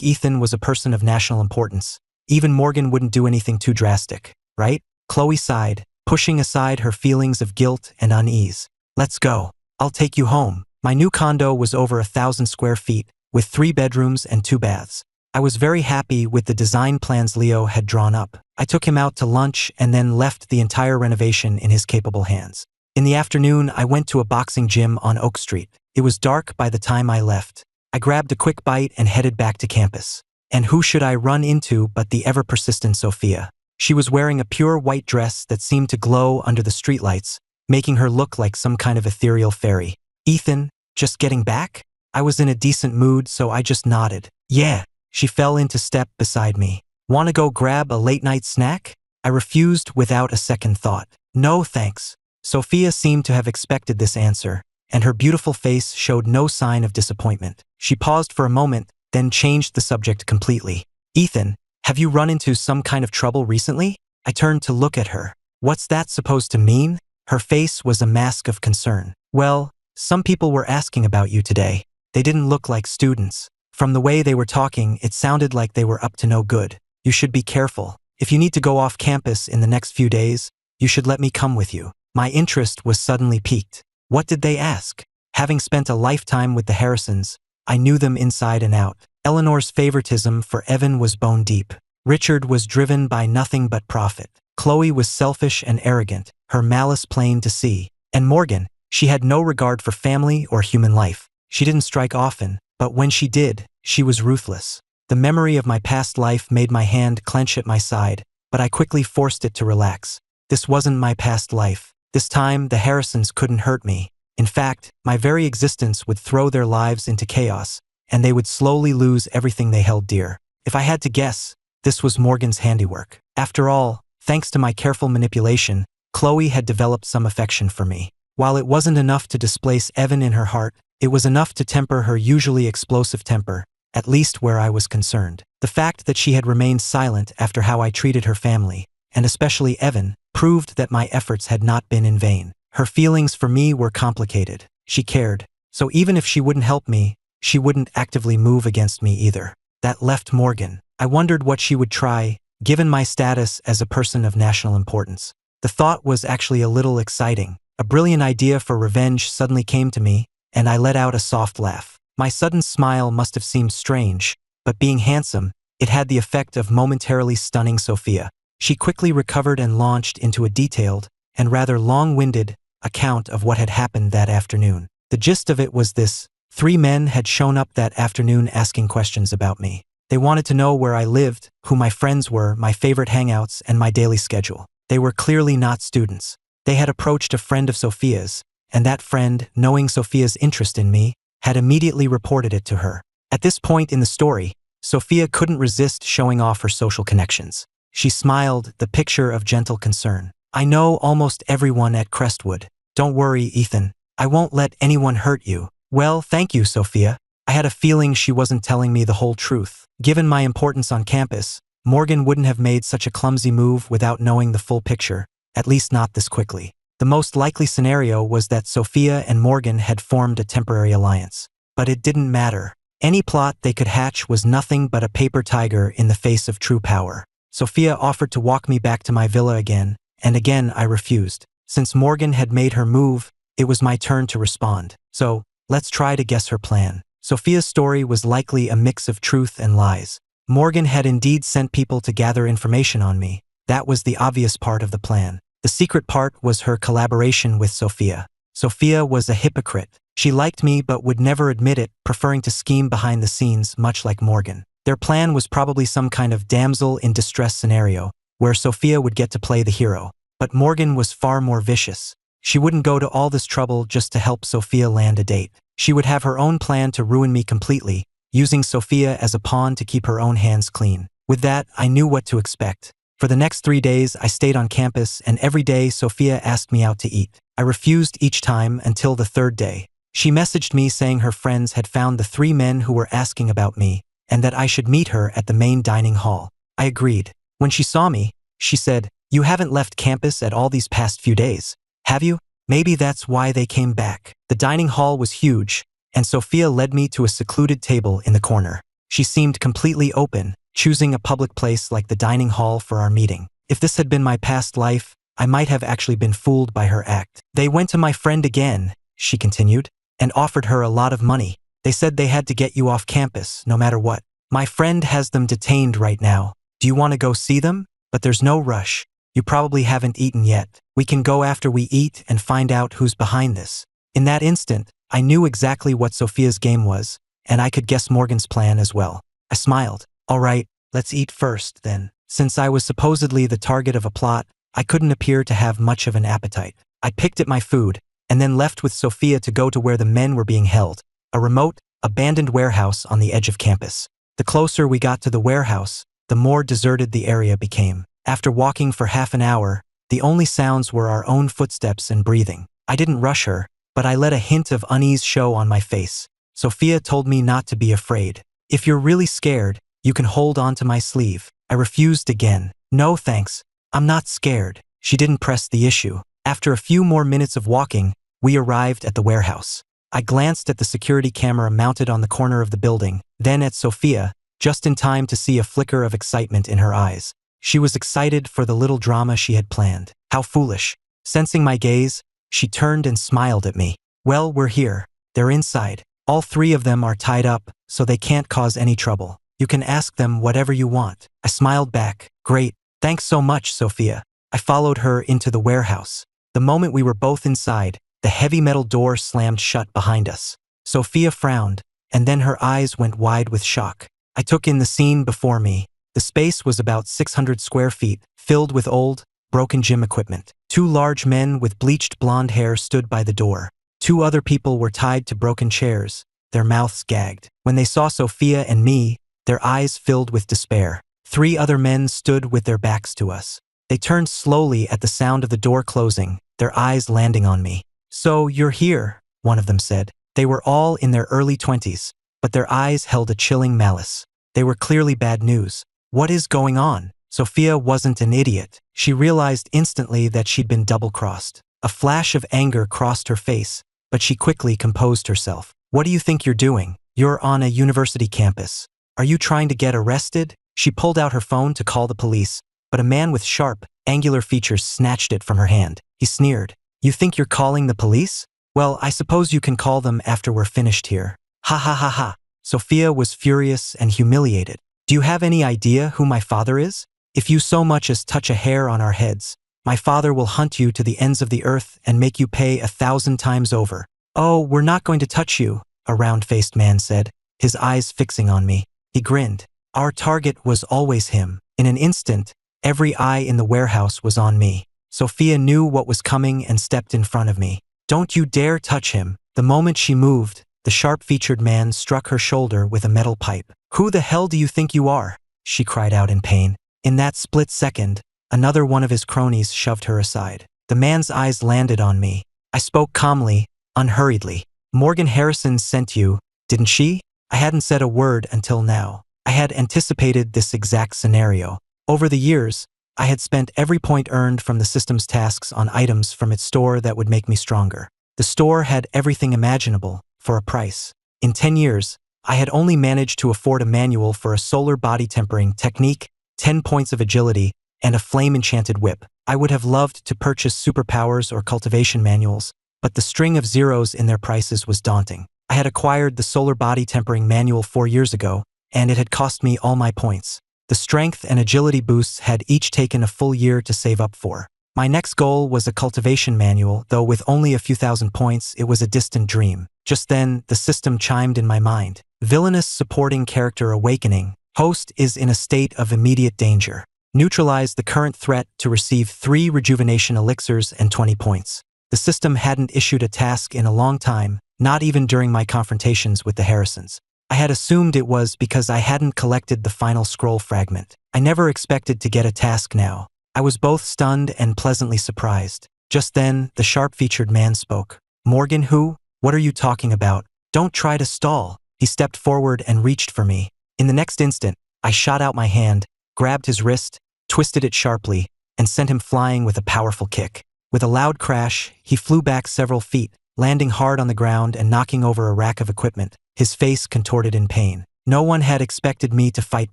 Speaker 1: Ethan was a person of national importance. Even Morgan wouldn't do anything too drastic, right? Khloe sighed, pushing aside her feelings of guilt and unease. Let's go. I'll take you home. My new condo was over 1,000 square feet, with 3 bedrooms and 2 baths. I was very happy with the design plans Leo had drawn up. I took him out to lunch and then left the entire renovation in his capable hands. In the afternoon, I went to a boxing gym on Oak Street. It was dark by the time I left. I grabbed a quick bite and headed back to campus. And who should I run into but the ever-persistent Sophia? She was wearing a pure white dress that seemed to glow under the streetlights, making her look like some kind of ethereal fairy. Ethan, just getting back? I was in a decent mood, so I just nodded. Yeah. She fell into step beside me. Want to go grab a late-night snack? I refused without a second thought. No thanks. Sophia seemed to have expected this answer, and her beautiful face showed no sign of disappointment. She paused for a moment, then changed the subject completely. Ethan, have you run into some kind of trouble recently? I turned to look at her. What's that supposed to mean? Her face was a mask of concern. Well, some people were asking about you today. They didn't look like students. From the way they were talking, it sounded like they were up to no good. You should be careful. If you need to go off campus in the next few days, you should let me come with you. My interest was suddenly piqued. What did they ask? Having spent a lifetime with the Harrisons, I knew them inside and out. Eleanor's favoritism for Evan was bone deep. Richard was driven by nothing but profit. Khloe was selfish and arrogant, her malice plain to see. And Morgan, she had no regard for family or human life. She didn't strike often, but when she did, she was ruthless. The memory of my past life made my hand clench at my side, but I quickly forced it to relax. This wasn't my past life. This time, the Harrisons couldn't hurt me. In fact, my very existence would throw their lives into chaos, and they would slowly lose everything they held dear. If I had to guess, this was Morgan's handiwork. After all, thanks to my careful manipulation, Khloe had developed some affection for me. While it wasn't enough to displace Evan in her heart, it was enough to temper her usually explosive temper, at least where I was concerned. The fact that she had remained silent after how I treated her family, and especially Evan, proved that my efforts had not been in vain. Her feelings for me were complicated. She cared, so even if she wouldn't help me, she wouldn't actively move against me either. That left Morgan. I wondered what she would try, given my status as a person of national importance. The thought was actually a little exciting. A brilliant idea for revenge suddenly came to me, and I let out a soft laugh. My sudden smile must have seemed strange, but being handsome, it had the effect of momentarily stunning Sophia. She quickly recovered and launched into a detailed, and rather long-winded, account of what had happened that afternoon. The gist of it was this: 3 men had shown up that afternoon asking questions about me. They wanted to know where I lived, who my friends were, my favorite hangouts, and my daily schedule. They were clearly not students. They had approached a friend of Sophia's, and that friend, knowing Sophia's interest in me, had immediately reported it to her. At this point in the story, Sophia couldn't resist showing off her social connections. She smiled, the picture of gentle concern. I know almost everyone at Crestwood. Don't worry, Ethan. I won't let anyone hurt you. Well, thank you, Sophia. I had a feeling she wasn't telling me the whole truth. Given my importance on campus, Morgan wouldn't have made such a clumsy move without knowing the full picture, at least not this quickly. The most likely scenario was that Sophia and Morgan had formed a temporary alliance. But it didn't matter. Any plot they could hatch was nothing but a paper tiger in the face of true power. Sophia offered to walk me back to my villa again, and again I refused. Since Morgan had made her move, it was my turn to respond. So, let's try to guess her plan. Sophia's story was likely a mix of truth and lies. Morgan had indeed sent people to gather information on me. That was the obvious part of the plan. The secret part was her collaboration with Sophia. Sophia was a hypocrite. She liked me but would never admit it, preferring to scheme behind the scenes, much like Morgan. Their plan was probably some kind of damsel in distress scenario, where Sophia would get to play the hero. But Morgan was far more vicious. She wouldn't go to all this trouble just to help Sophia land a date. She would have her own plan to ruin me completely, using Sophia as a pawn to keep her own hands clean. With that, I knew what to expect. For the next 3 days, I stayed on campus, and every day Sophia asked me out to eat. I refused each time until the 3rd day. She messaged me saying her friends had found the 3 men who were asking about me, and that I should meet her at the main dining hall. I agreed. When she saw me, she said, "You haven't left campus at all these past few days, have you?" Maybe that's why they came back. The dining hall was huge, and Sophia led me to a secluded table in the corner. She seemed completely open, choosing a public place like the dining hall for our meeting. If this had been my past life, I might have actually been fooled by her act. "They went to my friend again," she continued, "and offered her a lot of money. They said they had to get you off campus, no matter what. My friend has them detained right now. Do you want to go see them? But there's no rush. You probably haven't eaten yet. We can go after we eat and find out who's behind this." In that instant, I knew exactly what Sophia's game was, and I could guess Morgan's plan as well. I smiled. "All right, let's eat first, then." Since I was supposedly the target of a plot, I couldn't appear to have much of an appetite. I picked at my food, and then left with Sophia to go to where the men were being held, a remote, abandoned warehouse on the edge of campus. The closer we got to the warehouse, the more deserted the area became. After walking for half an hour, the only sounds were our own footsteps and breathing. I didn't rush her, but I let a hint of unease show on my face. Sophia told me not to be afraid. "If you're really scared, you can hold on to my sleeve." I refused again. "No thanks, I'm not scared." She didn't press the issue. After a few more minutes of walking, we arrived at the warehouse. I glanced at the security camera mounted on the corner of the building, then at Sophia, just in time to see a flicker of excitement in her eyes. She was excited for the little drama she had planned. How foolish. Sensing my gaze, she turned and smiled at me. "Well, we're here. They're inside. All 3 of them are tied up, so they can't cause any trouble. You can ask them whatever you want." I smiled back. "Great. Thanks so much, Sophia." I followed her into the warehouse. The moment we were both inside, the heavy metal door slammed shut behind us. Sophia frowned, and then her eyes went wide with shock. I took in the scene before me. The space was about 600 square feet, filled with old, broken gym equipment. 2 large men with bleached blonde hair stood by the door. 2 other people were tied to broken chairs, their mouths gagged. When they saw Sophia and me, their eyes filled with despair. 3 other men stood with their backs to us. They turned slowly at the sound of the door closing, their eyes landing on me. "So, you're here," one of them said. They were all in their early 20s, but their eyes held a chilling malice. They were clearly bad news. "What is going on?" Sophia wasn't an idiot. She realized instantly that she'd been double-crossed. A flash of anger crossed her face, but she quickly composed herself. "What do you think you're doing? You're on a university campus. Are you trying to get arrested?" She pulled out her phone to call the police, but a man with sharp, angular features snatched it from her hand. He sneered. "You think you're calling the police? Well, I suppose you can call them after we're finished here." "Ha ha ha ha." Sophia was furious and humiliated. "Do you have any idea who my father is? If you so much as touch a hair on our heads, my father will hunt you to the ends of the earth and make you pay 1,000 times over." "Oh, we're not going to touch you," a round-faced man said, his eyes fixing on me. He grinned. Our target was always him. In an instant, every eye in the warehouse was on me. Sophia knew what was coming and stepped in front of me. "Don't you dare touch him." The moment she moved, the sharp-featured man struck her shoulder with a metal pipe. "Who the hell do you think you are?" she cried out in pain. In that split second, another one of his cronies shoved her aside. The man's eyes landed on me. I spoke calmly, unhurriedly. "Morgan Harrison sent you, didn't she?" I hadn't said a word until now. I had anticipated this exact scenario. Over the years, I had spent every point earned from the system's tasks on items from its store that would make me stronger. The store had everything imaginable, for a price. In 10 years, I had only managed to afford a manual for a solar body tempering technique, 10 points of agility, and a flame-enchanted whip. I would have loved to purchase superpowers or cultivation manuals, but the string of zeros in their prices was daunting. I had acquired the solar body tempering manual 4 years ago, and it had cost me all my points. The strength and agility boosts had each taken a full year to save up for. My next goal was a cultivation manual, though with only a few thousand points, it was a distant dream. Just then, the system chimed in my mind. "Villainous supporting character awakening. Host is in a state of immediate danger. Neutralize the current threat to receive 3 rejuvenation elixirs and 20 points." The system hadn't issued a task in a long time, not even during my confrontations with the Harrisons. I had assumed it was because I hadn't collected the final scroll fragment. I never expected to get a task now. I was both stunned and pleasantly surprised. Just then, the sharp-featured man spoke. "Morgan who? What are you talking about? Don't try to stall." He stepped forward and reached for me. In the next instant, I shot out my hand, grabbed his wrist, twisted it sharply, and sent him flying with a powerful kick. With a loud crash, he flew back several feet, landing hard on the ground and knocking over a rack of equipment, his face contorted in pain. No one had expected me to fight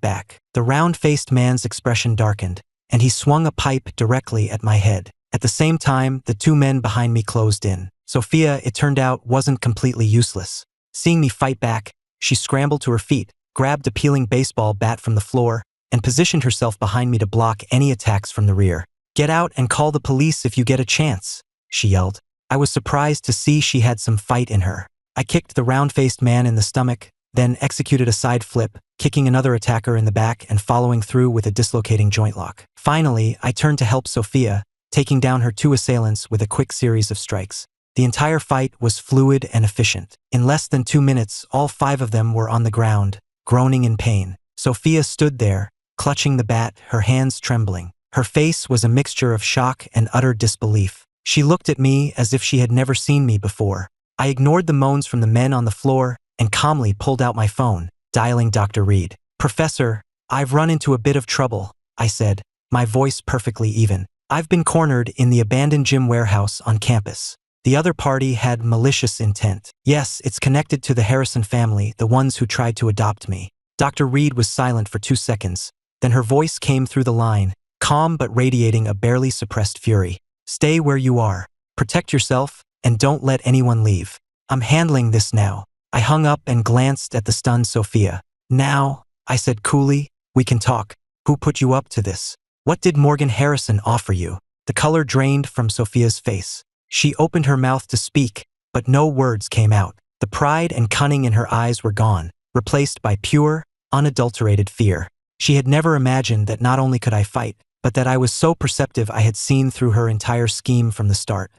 Speaker 1: back. The round-faced man's expression darkened, and he swung a pipe directly at my head. At the same time, the 2 men behind me closed in. Sophia, it turned out, wasn't completely useless. Seeing me fight back, she scrambled to her feet, grabbed a peeling baseball bat from the floor, and positioned herself behind me to block any attacks from the rear. "Get out and call the police if you get a chance," she yelled. I was surprised to see she had some fight in her. I kicked the round-faced man in the stomach, then executed a side flip, kicking another attacker in the back and following through with a dislocating joint lock. Finally, I turned to help Sophia, taking down her 2 assailants with a quick series of strikes. The entire fight was fluid and efficient. In less than 2 minutes, all 5 of them were on the ground, groaning in pain. Sophia stood there, clutching the bat, her hands trembling. Her face was a mixture of shock and utter disbelief. She looked at me as if she had never seen me before. I ignored the moans from the men on the floor and calmly pulled out my phone, dialing Dr. Reed. "Professor, I've run into a bit of trouble," I said, my voice perfectly even. "I've been cornered in the abandoned gym warehouse on campus. The other party had malicious intent. Yes, it's connected to the Harrison family, the ones who tried to adopt me." Dr. Reed was silent for 2 seconds. Then her voice came through the line, calm but radiating a barely suppressed fury. "Stay where you are. Protect yourself, and don't let anyone leave. I'm handling this now." I hung up and glanced at the stunned Sophia. "Now," I said coolly, "we can talk. Who put you up to this? What did Morgan Harrison offer you?" The color drained from Sophia's face. She opened her mouth to speak, but no words came out. The pride and cunning in her eyes were gone, replaced by pure, unadulterated fear. She had never imagined that not only could I fight, but that I was so perceptive I had seen through her entire scheme from the start.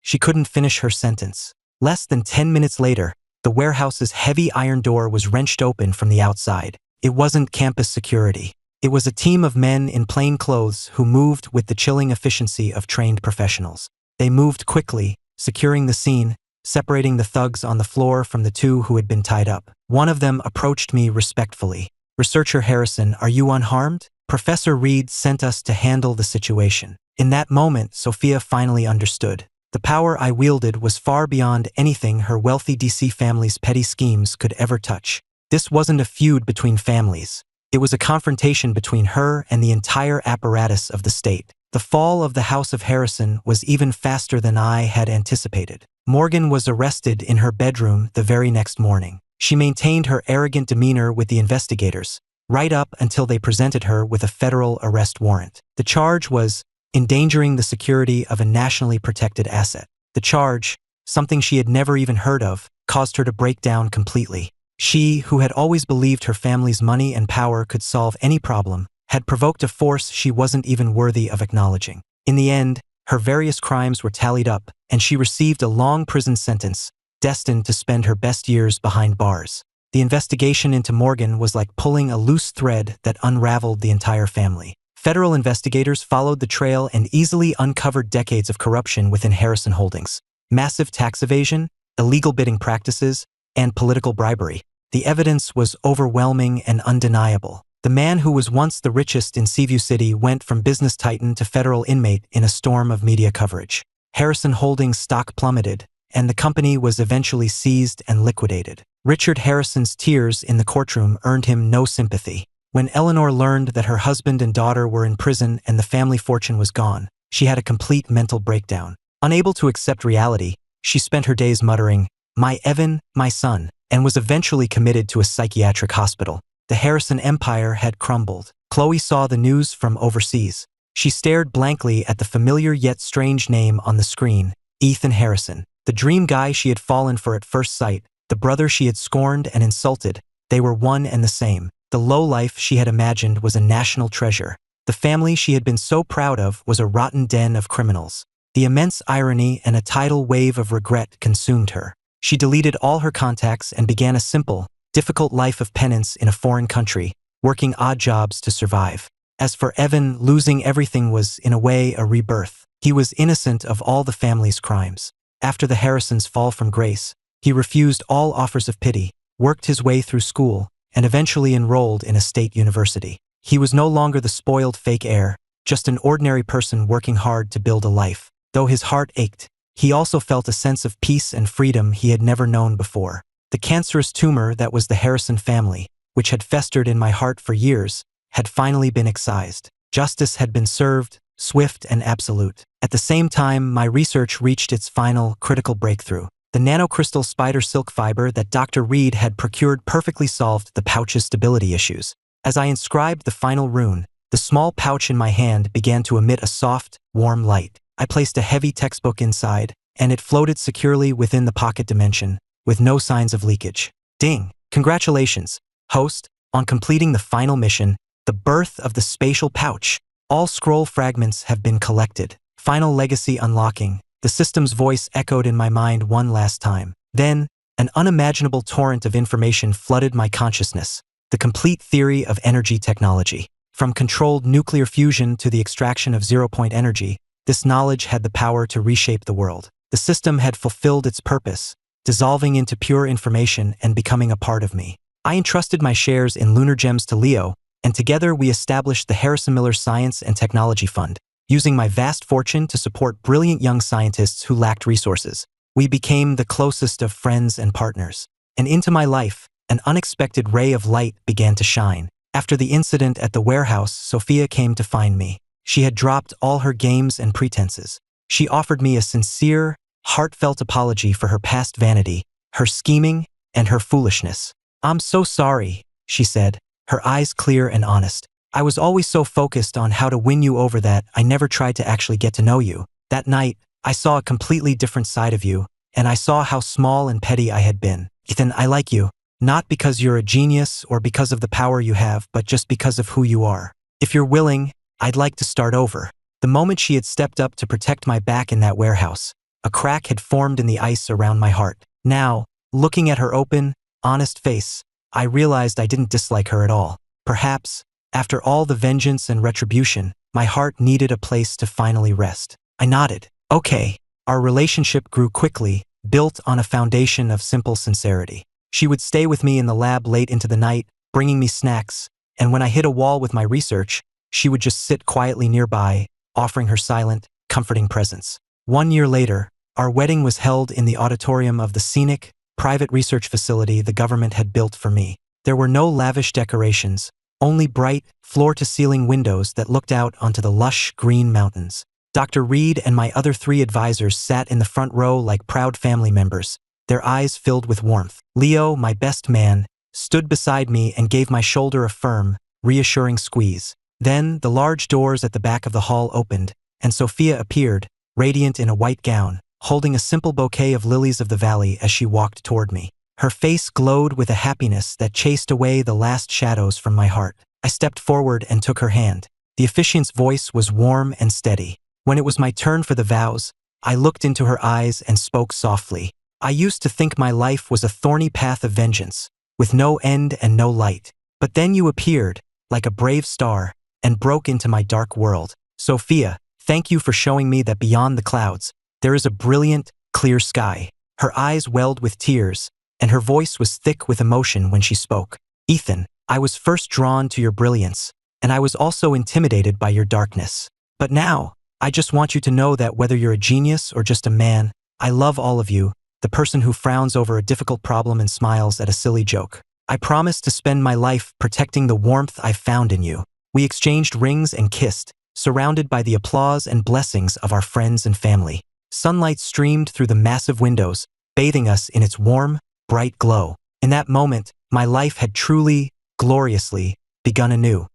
Speaker 1: She couldn't finish her sentence. Less than 10 minutes later, the warehouse's heavy iron door was wrenched open from the outside. It wasn't campus security. It was a team of men in plain clothes who moved with the chilling efficiency of trained professionals. They moved quickly, securing the scene, separating the thugs on the floor from the 2 who had been tied up. One of them approached me respectfully. "Researcher Harrison, are you unharmed? Professor Reed sent us to handle the situation." In that moment, Sophia finally understood. The power I wielded was far beyond anything her wealthy DC family's petty schemes could ever touch. This wasn't a feud between families. It was a confrontation between her and the entire apparatus of the state. The fall of the House of Harrison was even faster than I had anticipated. Morgan was arrested in her bedroom the very next morning. She maintained her arrogant demeanor with the investigators, right up until they presented her with a federal arrest warrant. The charge was endangering the security of a nationally protected asset. The charge, something she had never even heard of, caused her to break down completely. She, who had always believed her family's money and power could solve any problem, had provoked a force she wasn't even worthy of acknowledging. In the end, her various crimes were tallied up, and she received a long prison sentence, destined to spend her best years behind bars. The investigation into Morgan was like pulling a loose thread that unraveled the entire family. Federal investigators followed the trail and easily uncovered decades of corruption within Heiress Holdings. Massive tax evasion, illegal bidding practices, and political bribery. The evidence was overwhelming and undeniable. The man who was once the richest in Seaview City went from business titan to federal inmate in a storm of media coverage. Heiress Holdings stock plummeted, and the company was eventually seized and liquidated. Richard Harrison's tears in the courtroom earned him no sympathy. When Eleanor learned that her husband and daughter were in prison and the family fortune was gone, she had a complete mental breakdown. Unable to accept reality, she spent her days muttering, "My Evan, my son," and was eventually committed to a psychiatric hospital. The Harrison empire had crumbled. Khloe saw the news from overseas. She stared blankly at the familiar yet strange name on the screen, Ethan Harrison. The dream guy she had fallen for at first sight, the brother she had scorned and insulted, they were one and the same. The lowlife she had imagined was a national treasure. The family she had been so proud of was a rotten den of criminals. The immense irony and a tidal wave of regret consumed her. She deleted all her contacts and began a simple, difficult life of penance in a foreign country, working odd jobs to survive. As for Evan, losing everything was, in a way, a rebirth. He was innocent of all the family's crimes. After the Harrisons' fall from grace, he refused all offers of pity, worked his way through school, and eventually enrolled in a state university. He was no longer the spoiled fake heir, just an ordinary person working hard to build a life. Though his heart ached, he also felt a sense of peace and freedom he had never known before. The cancerous tumor that was the Harrison family, which had festered in my heart for years, had finally been excised. Justice had been served, swift and absolute. At the same time, my research reached its final, critical breakthrough. The nanocrystal spider silk fiber that Dr. Reed had procured perfectly solved the pouch's stability issues. As I inscribed the final rune, the small pouch in my hand began to emit a soft, warm light. I placed a heavy textbook inside, and it floated securely within the pocket dimension, with no signs of leakage. Ding! Congratulations, host, on completing the final mission, the birth of the spatial pouch. All scroll fragments have been collected. Final legacy unlocking. The system's voice echoed in my mind one last time. Then, an unimaginable torrent of information flooded my consciousness. The complete theory of energy technology. From controlled nuclear fusion to the extraction of zero-point energy, this knowledge had the power to reshape the world. The system had fulfilled its purpose, dissolving into pure information and becoming a part of me. I entrusted my shares in Lunar Gems to Leo, and together we established the Harrison Miller Science and Technology Fund. Using my vast fortune to support brilliant young scientists who lacked resources, we became the closest of friends and partners. And into my life, an unexpected ray of light began to shine. After the incident at the warehouse, Sophia came to find me. She had dropped all her games and pretenses. She offered me a sincere, heartfelt apology for her past vanity, her scheming, and her foolishness. "I'm so sorry," she said, her eyes clear and honest. "I was always so focused on how to win you over that I never tried to actually get to know you. That night, I saw a completely different side of you, and I saw how small and petty I had been. Ethan, I like you, not because you're a genius or because of the power you have, but just because of who you are. If you're willing, I'd like to start over." The moment she had stepped up to protect my back in that warehouse, a crack had formed in the ice around my heart. Now, looking at her open, honest face, I realized I didn't dislike her at all. Perhaps, after all the vengeance and retribution, my heart needed a place to finally rest. I nodded. Okay. Our relationship grew quickly, built on a foundation of simple sincerity. She would stay with me in the lab late into the night, bringing me snacks, and when I hit a wall with my research, she would just sit quietly nearby, offering her silent, comforting presence. 1 year later, our wedding was held in the auditorium of the scenic, private research facility the government had built for me. There were no lavish decorations, only bright, floor-to-ceiling windows that looked out onto the lush, green mountains. Dr. Reed and my other 3 advisors sat in the front row like proud family members, their eyes filled with warmth. Leo, my best man, stood beside me and gave my shoulder a firm, reassuring squeeze. Then, the large doors at the back of the hall opened, and Sophia appeared, radiant in a white gown, holding a simple bouquet of lilies of the valley as she walked toward me. Her face glowed with a happiness that chased away the last shadows from my heart. I stepped forward and took her hand. The officiant's voice was warm and steady. When it was my turn for the vows, I looked into her eyes and spoke softly. I used to think my life was a thorny path of vengeance, with no end and no light. But then you appeared, like a brave star, and broke into my dark world. Sophia, thank you for showing me that beyond the clouds, there is a brilliant, clear sky. Her eyes welled with tears, and her voice was thick with emotion when she spoke. Ethan, I was first drawn to your brilliance, and I was also intimidated by your darkness. But now, I just want you to know that whether you're a genius or just a man, I love all of you, the person who frowns over a difficult problem and smiles at a silly joke. I promise to spend my life protecting the warmth I've found in you. We exchanged rings and kissed, surrounded by the applause and blessings of our friends and family. Sunlight streamed through the massive windows, bathing us in its warm, bright glow. In that moment, my life had truly, gloriously begun anew.